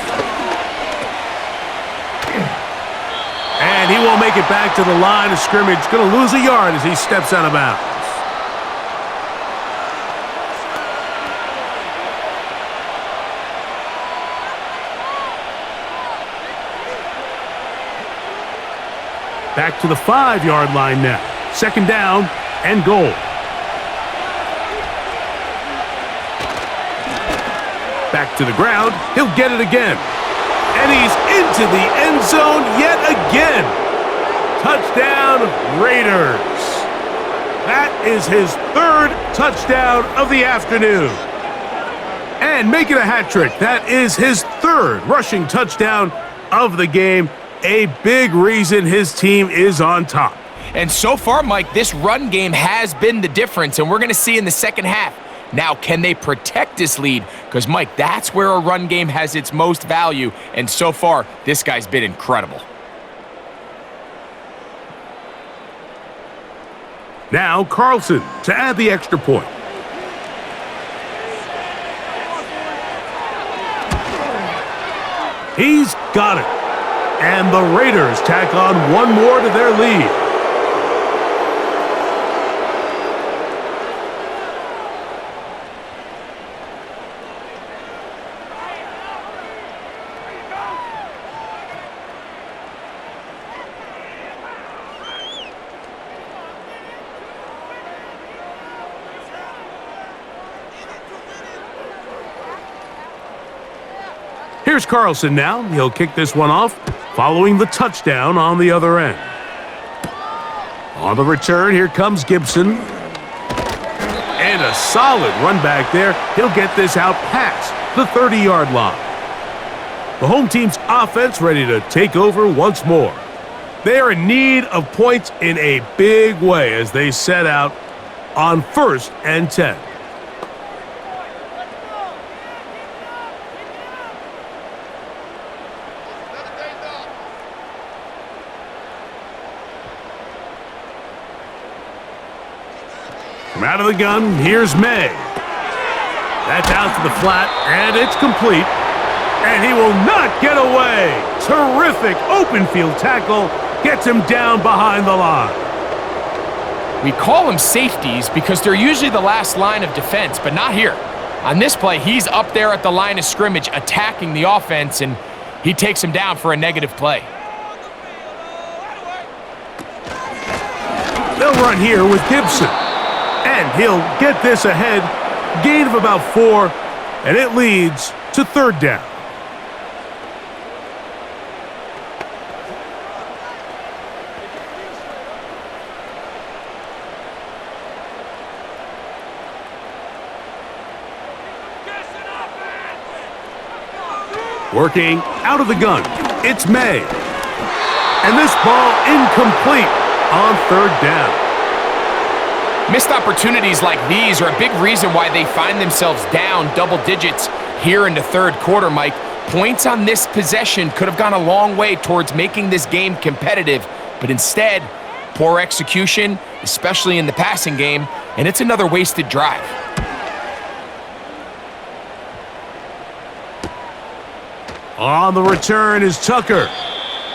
And he won't make it back to the line of scrimmage. Going to lose a yard as he steps out of bounds. Back to the 5-yard line now. Second down and goal. Back to the ground. He'll get it again. And he's into the end zone yet again. Touchdown, Raiders. That is his 3rd touchdown of the afternoon. And making a hat trick. That is his 3rd rushing touchdown of the game. A big reason his team is on top. And so far, Mike, this run game has been the difference, and we're going to see in the second half. Now, can they protect this lead? Because, Mike, that's where a run game has its most value, and so far, this guy's been incredible. Now, Carlson to add the extra point. He's got it. And the Raiders tack on one more to their lead. Here's Carlson now. He'll kick this one off, following the touchdown on the other end. On the return, here comes Gibson. And a solid run back there. He'll get this out past the 30-yard line. The home team's offense ready to take over once more. They are in need of points in a big way as they set out on 1st and 10. From out of the gun, here's May. That's out to the flat, and it's complete. And he will not get away. Terrific open field tackle. Gets him down behind the line. We call them safeties because they're usually the last line of defense, but not here. On this play, he's up there at the line of scrimmage attacking the offense, and he takes him down for a negative play. They'll run here with Gibson. And he'll get this ahead. Gain of about 4, and it leads to 3rd down. Working out of the gun, it's May. And this ball incomplete on 3rd down. Missed opportunities like these are a big reason why they find themselves down double digits here in the 3rd quarter, Mike. Points on this possession could have gone a long way towards making this game competitive, but instead, poor execution, especially in the passing game, and it's another wasted drive. On the return is Tucker.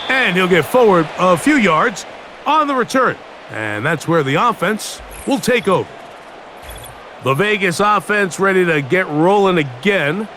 And he'll get forward a few yards on the return. And that's where the offense will take over. The Vegas offense ready to get rolling again.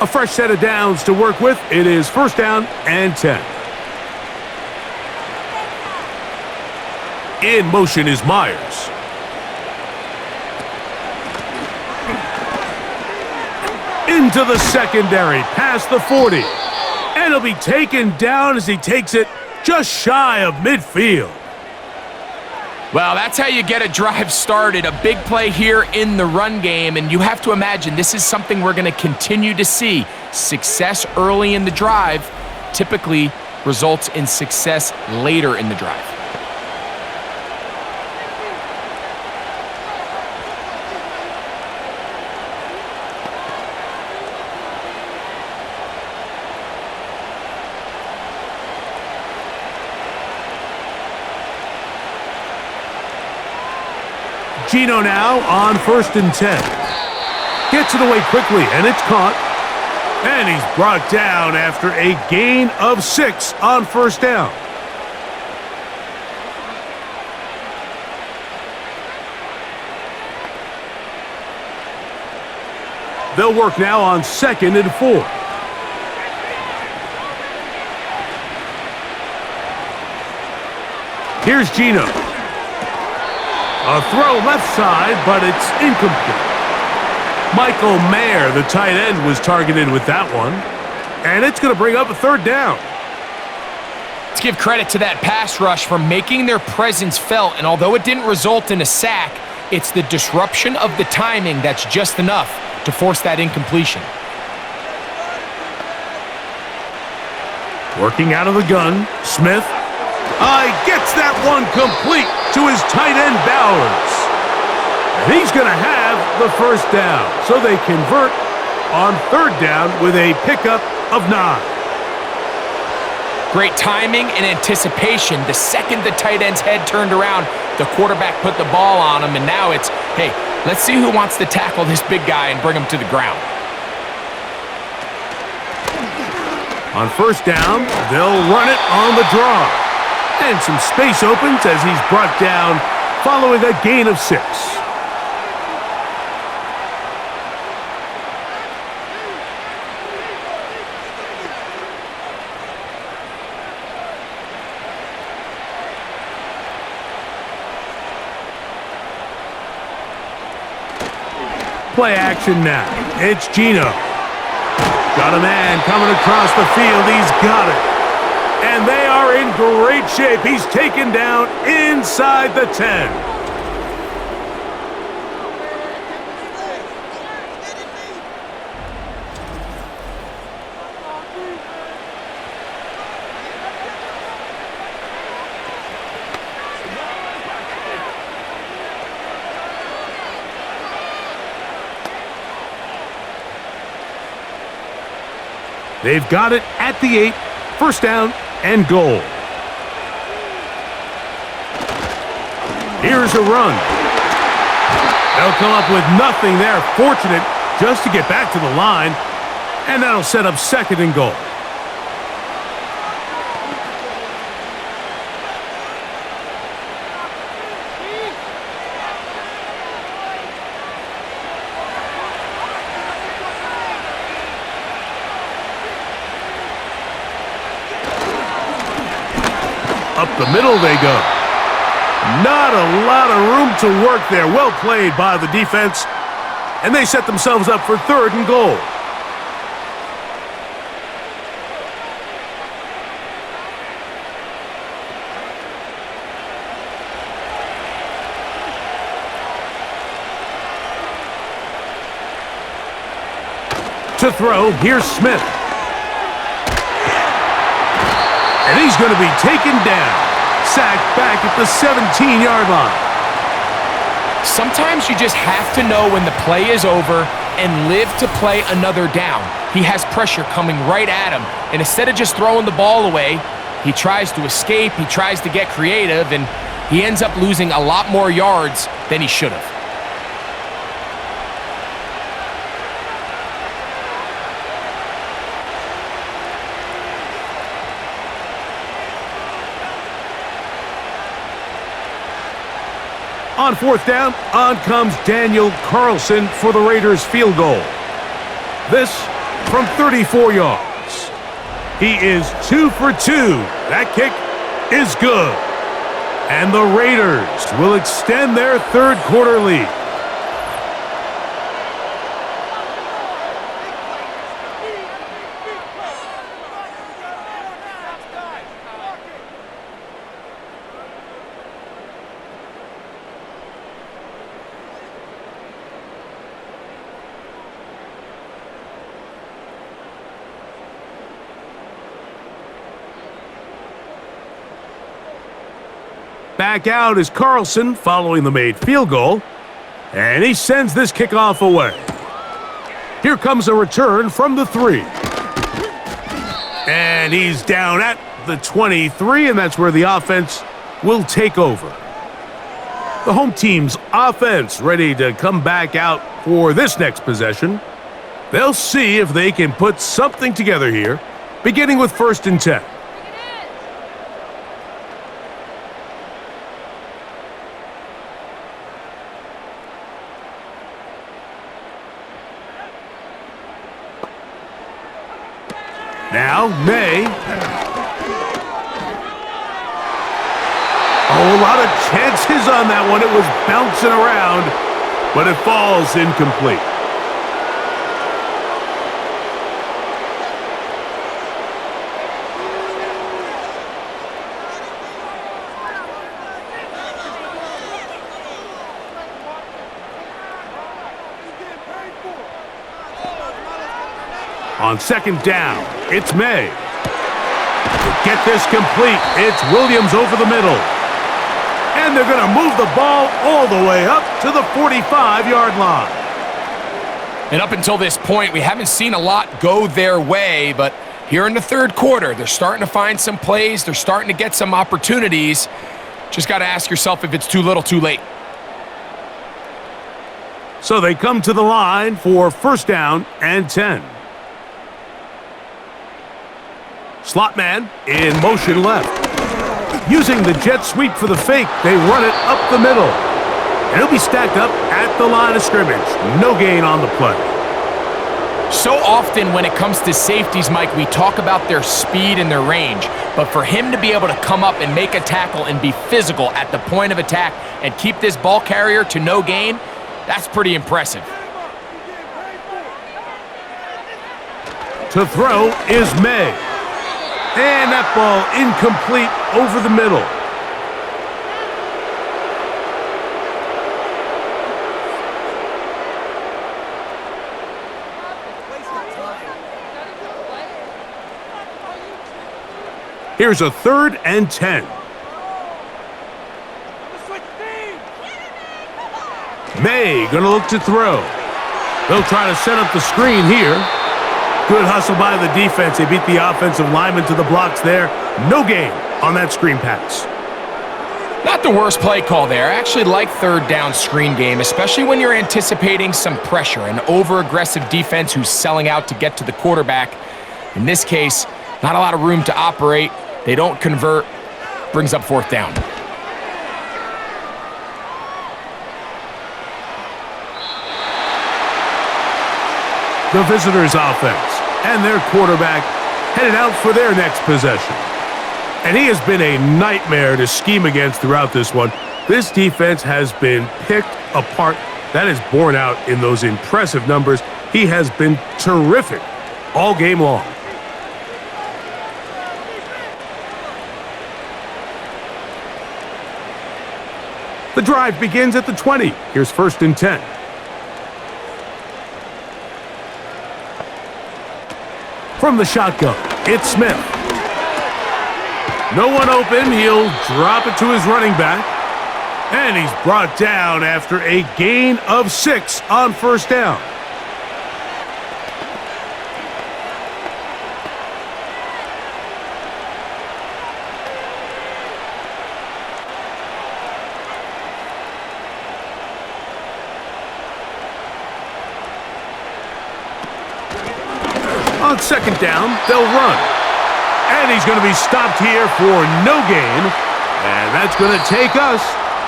A fresh set of downs to work with. It is 1st down and 10. In motion is Myers. Into the secondary, past the 40. And he'll be taken down as he takes it just shy of midfield. Well, that's how you get a drive started. A big play here in the run game, and you have to imagine this is something we're going to continue to see. Success early in the drive typically results in success later in the drive. Gino now on 1st and 10. Gets it away quickly, and it's caught. And he's brought down after a gain of 6 on 1st down. They'll work now on 2nd and 4. Here's Gino. A throw left side, but it's incomplete. Michael Mayer, the tight end, was targeted with that one. And it's going to bring up a 3rd down. Let's give credit to that pass rush for making their presence felt, and although it didn't result in a sack, it's the disruption of the timing that's just enough to force that incompletion. Working out of the gun, Smith. Gets that one complete to his tight end, Bowers. And he's going to have the 1st down. So they convert on 3rd down with a pickup of 9. Great timing and anticipation. The second the tight end's head turned around, the quarterback put the ball on him, and now it's, hey, let's see who wants to tackle this big guy and bring him to the ground. On 1st down, they'll run it on the draw. And some space opens as he's brought down following a gain of 6. Play action now. It's Gino. Got a man coming across the field. He's got it. And they are in great shape. He's taken down inside the 10. They've got it at the 8, first down and goal. Here's a run. They'll come up with nothing there. Fortunate just to get back to the line, and that'll set up second and goal. Up the middle they go. Not a lot of room to work there. Well played by the defense. And they set themselves up for third and goal. To throw, here's Smith. And he's going to be taken down. Sacked back at the 17-yard line. Sometimes you just have to know when the play is over and live to play another down. He has pressure coming right at him, and instead of just throwing the ball away, he tries to escape, he tries to get creative, and he ends up losing a lot more yards than he should have. On fourth down, on comes Daniel Carlson for the Raiders field goal. This from 34 yards. He is 2 for 2. That kick is good. And the Raiders will extend their third quarter lead. Back out is Carlson following the made field goal. And he sends this kickoff away. Here comes a return from the 3. And he's down at the 23, and that's where the offense will take over. The home team's offense ready to come back out for this next possession. They'll see if they can put something together here, beginning with 1st and 10. Now, May. Oh, a lot of chances on that one. It was bouncing around, but it falls incomplete. On 2nd down, it's May. To get this complete, it's Williams over the middle. And they're going to move the ball all the way up to the 45-yard line. And up until this point, we haven't seen a lot go their way, but here in the third quarter, they're starting to find some plays. They're starting to get some opportunities. Just got to ask yourself if it's too little, too late. So they come to the line for 1st down and 10. Slot man in motion left. Using the jet sweep for the fake, they run it up the middle. And he'll be stacked up at the line of scrimmage. No gain on the play. So often when it comes to safeties, Mike, we talk about their speed and their range. But for him to be able to come up and make a tackle and be physical at the point of attack and keep this ball carrier to no gain, that's pretty impressive. To throw is May. And that ball incomplete over the middle. Here's a 3rd and 10. May gonna look to throw. They'll try to set up the screen here. Good hustle by the defense. They beat the offensive lineman to the blocks there. No gain on that screen pass. Not the worst play call there. I actually like third down screen game, especially when you're anticipating some pressure, an over-aggressive defense who's selling out to get to the quarterback. In this case, not a lot of room to operate. They don't convert. Brings up fourth down. The visitors' offense and their quarterback headed out for their next possession. And he has been a nightmare to scheme against throughout this one. This defense has been picked apart. That is borne out in those impressive numbers. He has been terrific all game long. The drive begins at the 20. Here's 1st and 10. From the shotgun, it's Smith. No one open. He'll drop it to his running back. And he's brought down after a gain of 6 on 1st down. On 2nd down, they'll run. And he's going to be stopped here for no gain. And that's going to take us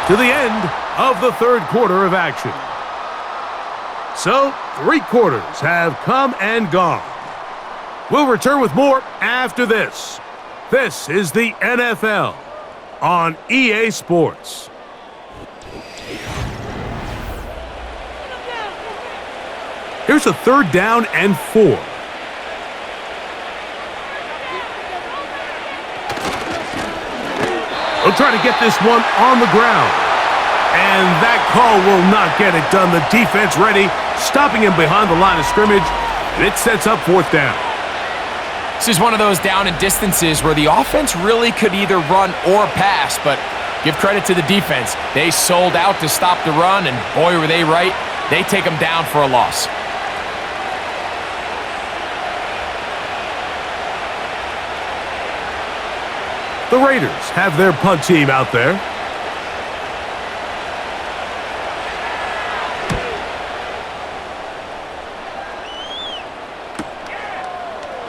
to the end of the 3rd quarter of action. So, 3 quarters have come and gone. We'll return with more after this. This is the NFL on EA Sports. Here's a 3rd down and 4. We'll try to get this one on the ground. And that call will not get it done. The defense ready, stopping him behind the line of scrimmage, and it sets up 4th down. This is one of those down and distances where the offense really could either run or pass, but give credit to the defense. They sold out to stop the run, and boy, were they right. They take them down for a loss. The Raiders have their punt team out there.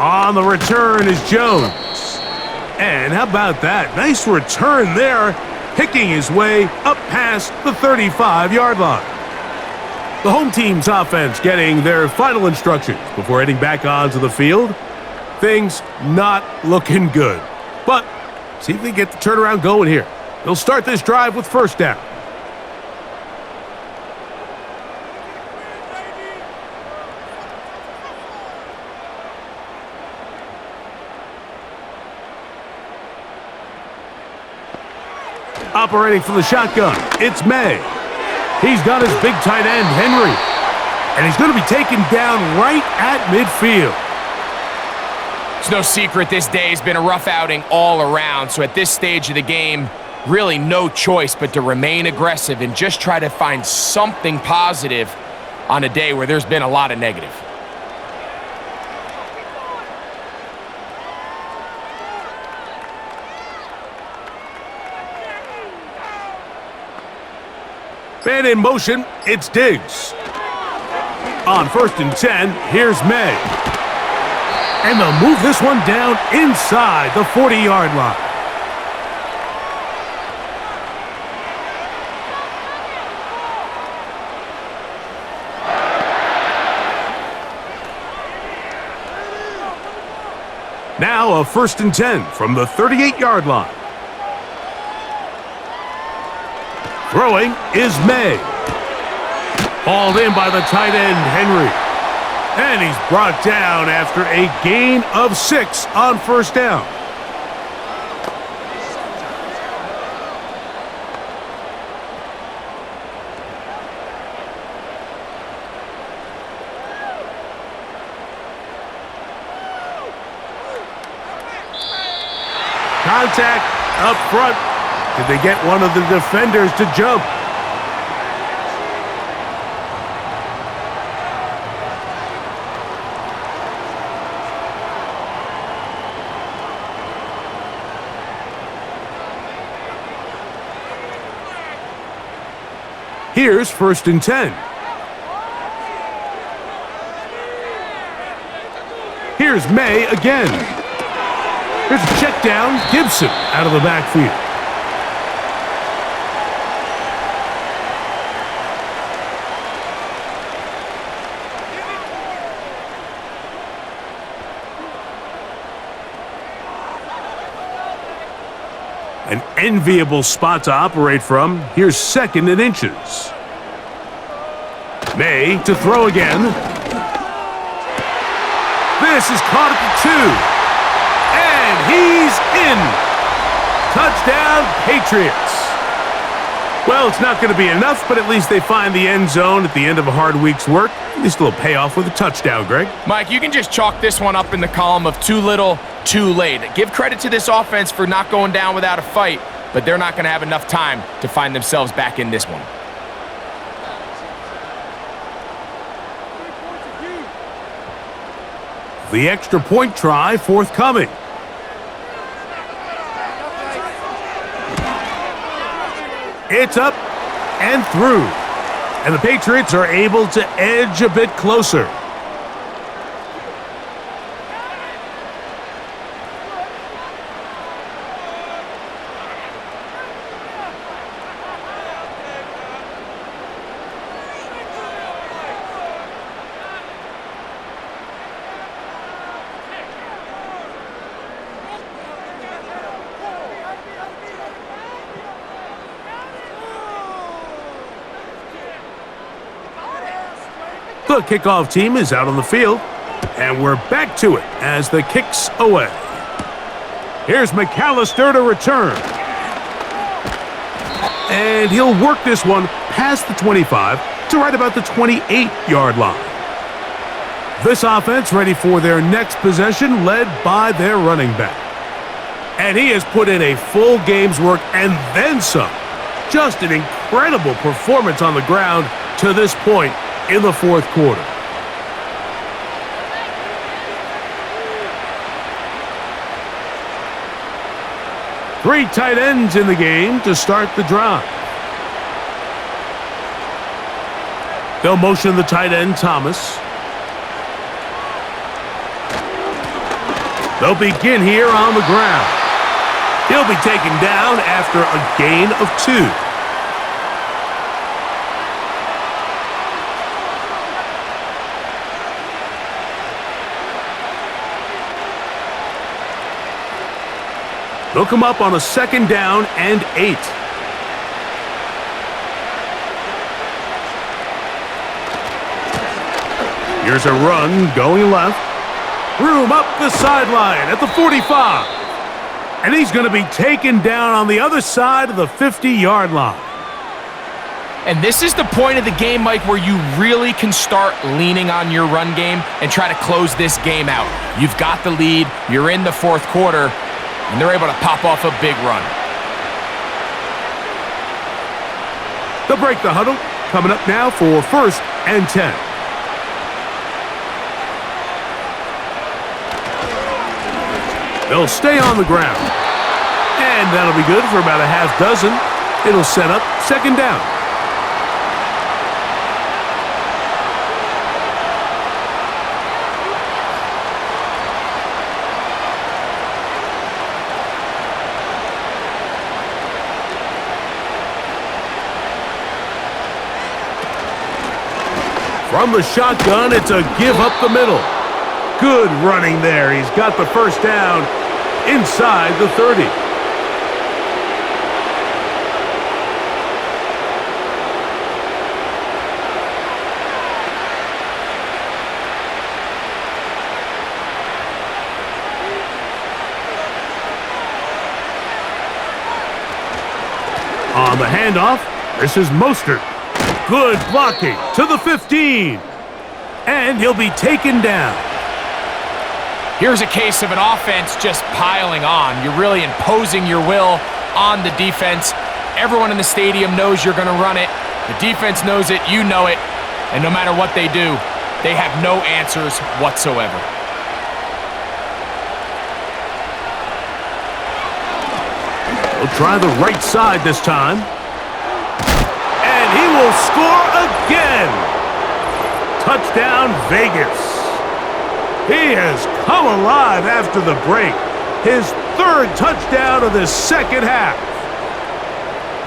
On the return is Jones. And how about that? Nice return there, picking his way up past the 35-yard line. The home team's offense getting their final instructions before heading back onto the field. Things not looking good. But see if they get the turnaround going here. They'll start this drive with 1st down. Operating from the shotgun, it's May. He's got his big tight end, Henry. And he's going to be taken down right at midfield. It's no secret this day has been a rough outing all around, so at this stage of the game, really no choice but to remain aggressive and just try to find something positive on a day where there's been a lot of negative. Man in motion, it's Diggs. On 1st and 10, here's May. And they'll move this one down inside the 40-yard line. Now a 1st and 10 from the 38-yard line. Throwing is May. Hauled in by the tight end, Henry. And he's brought down after a gain of 6 on 1st down. Contact up front. Did they get one of the defenders to jump? Here's 1st and 10. Here's May again. Here's a check down. Gibson out of the backfield. An enviable spot to operate from. Here's 2nd and inches. May to throw again. This is caught at the 2. And he's in. Touchdown, Patriots. Well, it's not going to be enough, but at least they find the end zone at the end of a hard week's work. At least a little payoff with a touchdown, Greg. Mike, you can just chalk this one up in the column of too little, too late. Give credit to this offense for not going down without a fight, but they're not going to have enough time to find themselves back in this one. The extra point try forthcoming. It's up and through. And the Patriots are able to edge a bit closer. The kickoff team is out on the field, and we're back to it as the kick's away. Here's McAllister to return. And he'll work this one past the 25 to right about the 28-yard line. This offense ready for their next possession, led by their running back. And he has put in a full game's work and then some. Just an incredible performance on the ground to this point in the 4th quarter. Three tight ends in the game to start the drive. They'll motion the tight end, Thomas. They'll begin here on the ground. He'll be taken down after a gain of 2. They'll come up on a 2nd down and 8. Here's a run going left. Room up the sideline at the 45. And he's going to be taken down on the other side of the 50-yard line. And this is the point of the game, Mike, where you really can start leaning on your run game and try to close this game out. You've got the lead. You're in the 4th quarter. And they're able to pop off a big run. They'll break the huddle. Coming up now for 1st and 10. They'll stay on the ground. And that'll be good for about a half dozen. It'll set up 2nd down. From the shotgun, it's a give up the middle. Good running there. He's got the 1st down inside the 30. On the handoff, this is Mostert. Good blocking to the 15. And he'll be taken down. Here's a case of an offense just piling on. You're really imposing your will on the defense. Everyone in the stadium knows you're going to run it. The defense knows it, you know it. And no matter what they do, they have no answers whatsoever. They'll try the right side this time. And he will score again. Touchdown, Vegas. He has come alive after the break. His third touchdown of the second half.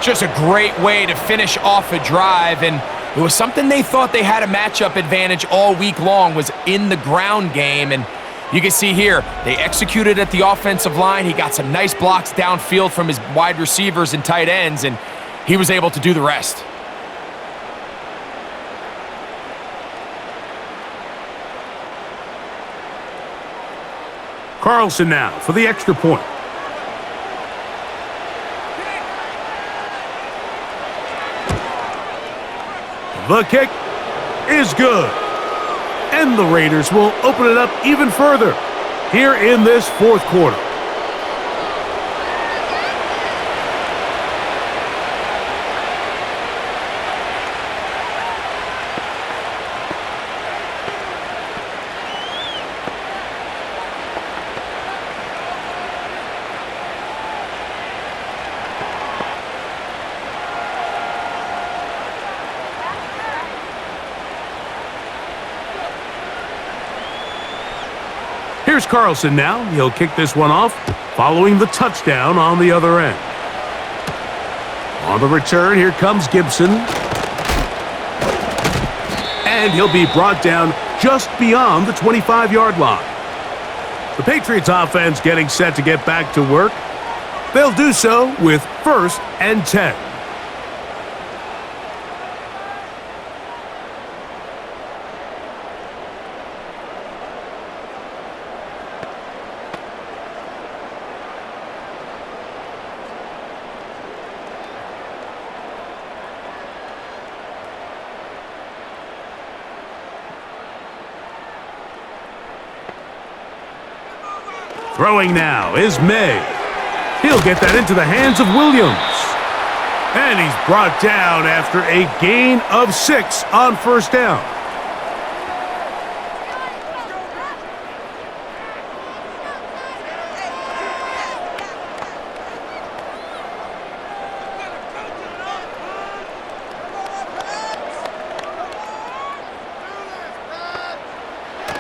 Just a great way to finish off a drive, and it was something they thought they had a matchup advantage all week long, was in the ground game. And you can see here, they executed at the offensive line. He got some nice blocks downfield from his wide receivers and tight ends, and he was able to do the rest. Carlson now for the extra point. The kick is good. And the Raiders will open it up even further here in this fourth quarter. Here's Carlson now. He'll kick this one off, following the touchdown on the other end. On the return, here comes Gibson. And he'll be brought down just beyond the 25-yard line. The Patriots offense getting set to get back to work. They'll do so with 1st and 10. Throwing now is May. He'll get that into the hands of Williams. And he's brought down after a gain of 6 on 1st down.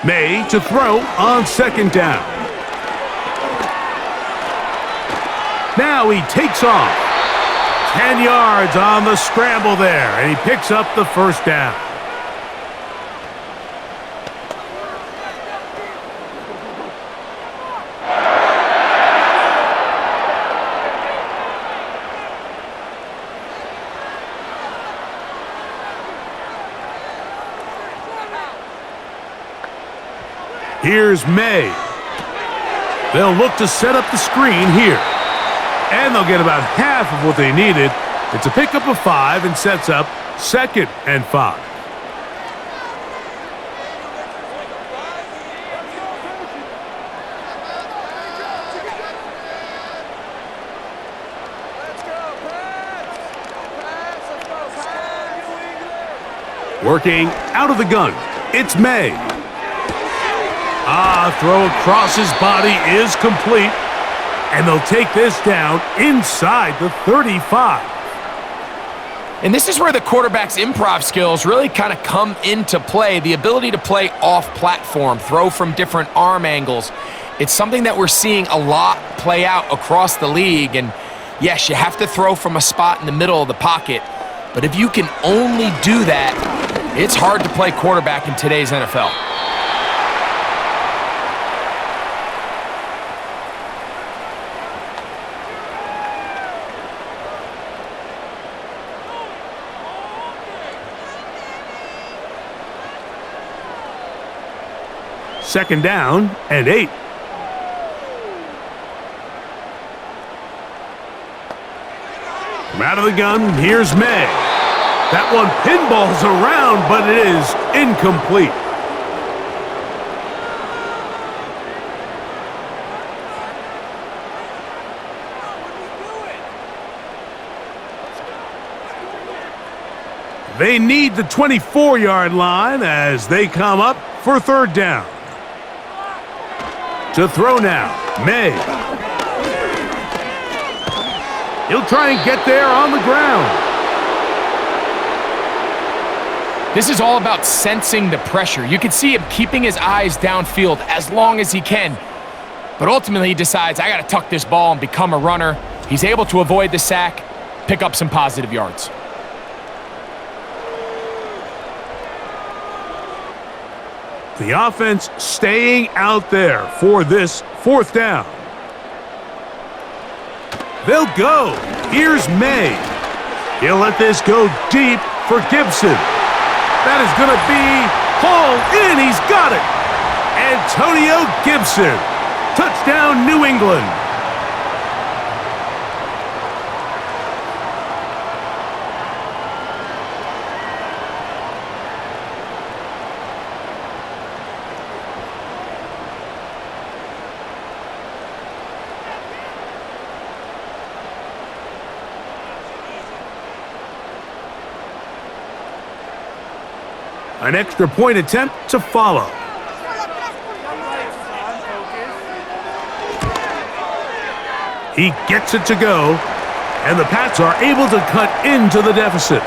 May to throw on 2nd down. Now he takes off. 10 yards on the scramble there, and he picks up the 1st down. Here's May. They'll look to set up the screen here. And they'll get about half of what they needed. It's a pickup of 5 and sets up 2nd and 5. Working out of the gun, it's May. Throw across his body is complete. And they'll take this down inside the 35. And this is where the quarterback's improv skills really kind of come into play. The ability to play off-platform, throw from different arm angles. It's something that we're seeing a lot play out across the league. And yes, you have to throw from a spot in the middle of the pocket. But if you can only do that, it's hard to play quarterback in today's NFL. Second down and 8. From out of the gun, here's May. That one pinballs around, but it is incomplete. They need the 24-yard line as they come up for 3rd down. To throw now, May. He'll try and get there on the ground. This is all about sensing the pressure. You can see him keeping his eyes downfield as long as he can. But ultimately, he decides, I got to tuck this ball and become a runner. He's able to avoid the sack, pick up some positive yards. The offense staying out there for this 4th down. They'll go. Here's May. He'll let this go deep for Gibson. That is going to be hauled in. He's got it. Antonio Gibson. Touchdown, New England. An extra point attempt to follow. He gets it to go, and the Pats are able to cut into the deficit.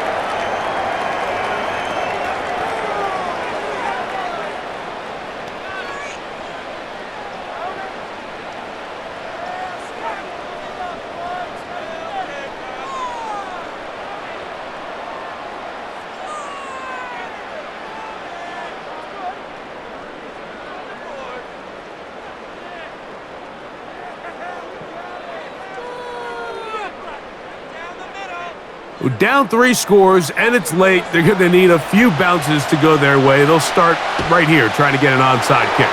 Down 3 scores, and it's late. They're going to need a few bounces to go their way. They'll start right here trying to get an onside kick.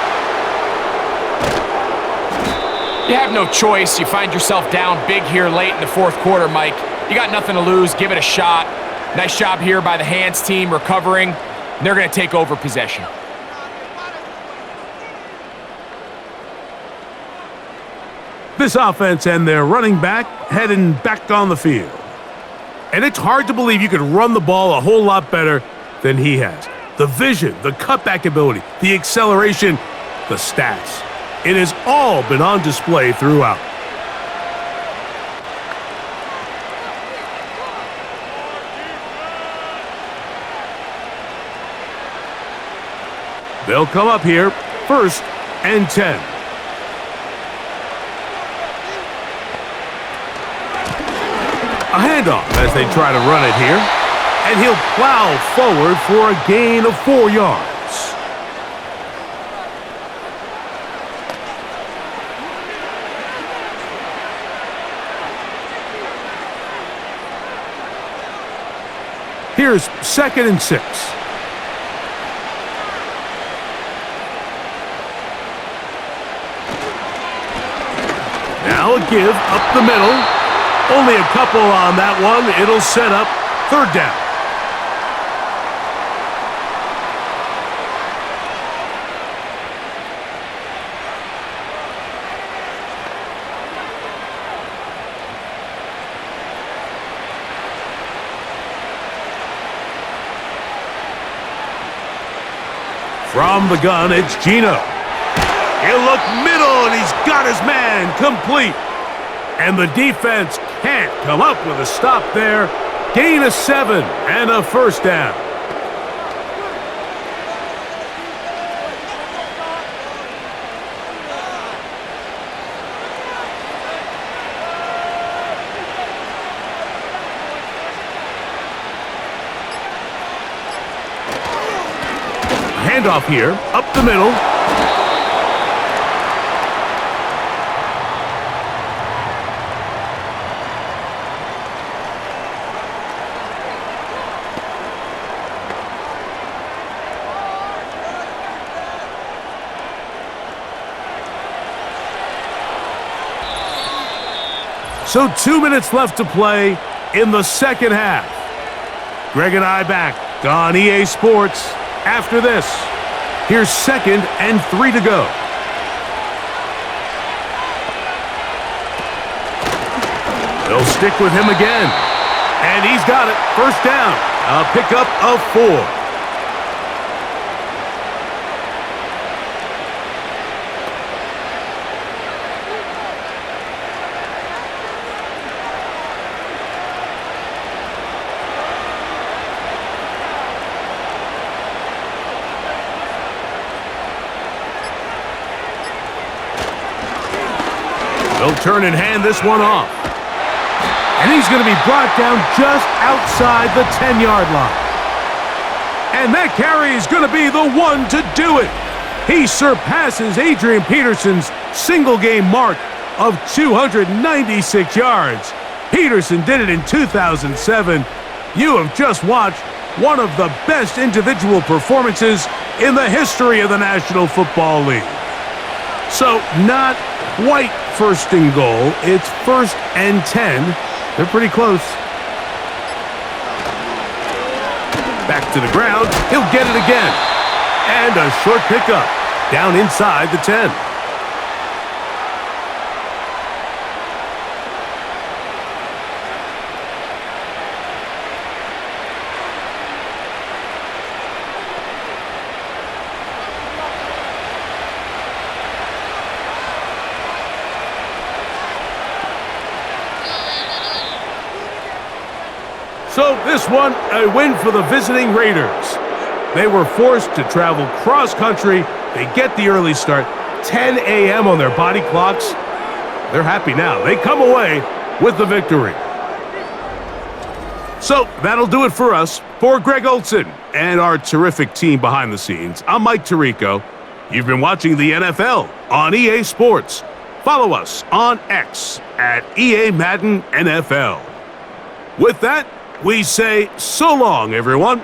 You have no choice. You find yourself down big here late in the 4th quarter, Mike. You got nothing to lose. Give it a shot. Nice job here by the hands team recovering. They're going to take over possession. This offense and their running back heading back on the field. And it's hard to believe you could run the ball a whole lot better than he has. The vision, the cutback ability, the acceleration, the stats. It has all been on display throughout. They'll come up here, 1st and 10. A handoff as they try to run it here. And he'll plow forward for a gain of 4 yards. Here's 2nd and 6. Now a give up the middle. Only a couple on that one. It'll set up 3rd down. From the gun, it's Gino. He'll look middle, and he's got his man complete. And the defense can't come up with a stop there. Gain of 7 and a 1st down. Handoff here, up the middle. So 2 minutes left to play in the 2nd half. Greg and I back on EA Sports after this. Here's 2nd and 3 to go. They'll stick with him again. And he's got it. 1st down. A pickup of 4. They'll turn and hand this one off. And he's going to be brought down just outside the 10-yard line. And that carry is going to be the one to do it. He surpasses Adrian Peterson's single-game mark of 296 yards. Peterson did it in 2007. You have just watched one of the best individual performances in the history of the National Football League. So, not quite first and goal. It's 1st and 10. They're pretty close. Back to the ground. He'll get it again. And a short pickup down inside the 10. So this one, a win for the visiting Raiders. They were forced to travel cross-country. They get the early start, 10 a.m. on their body clocks. They're happy now. They come away with the victory. So that'll do it for us. For Greg Olson and our terrific team behind the scenes, I'm Mike Tirico. You've been watching the NFL on EA Sports. Follow us on X at EA Madden NFL. With that, we say so long, everyone.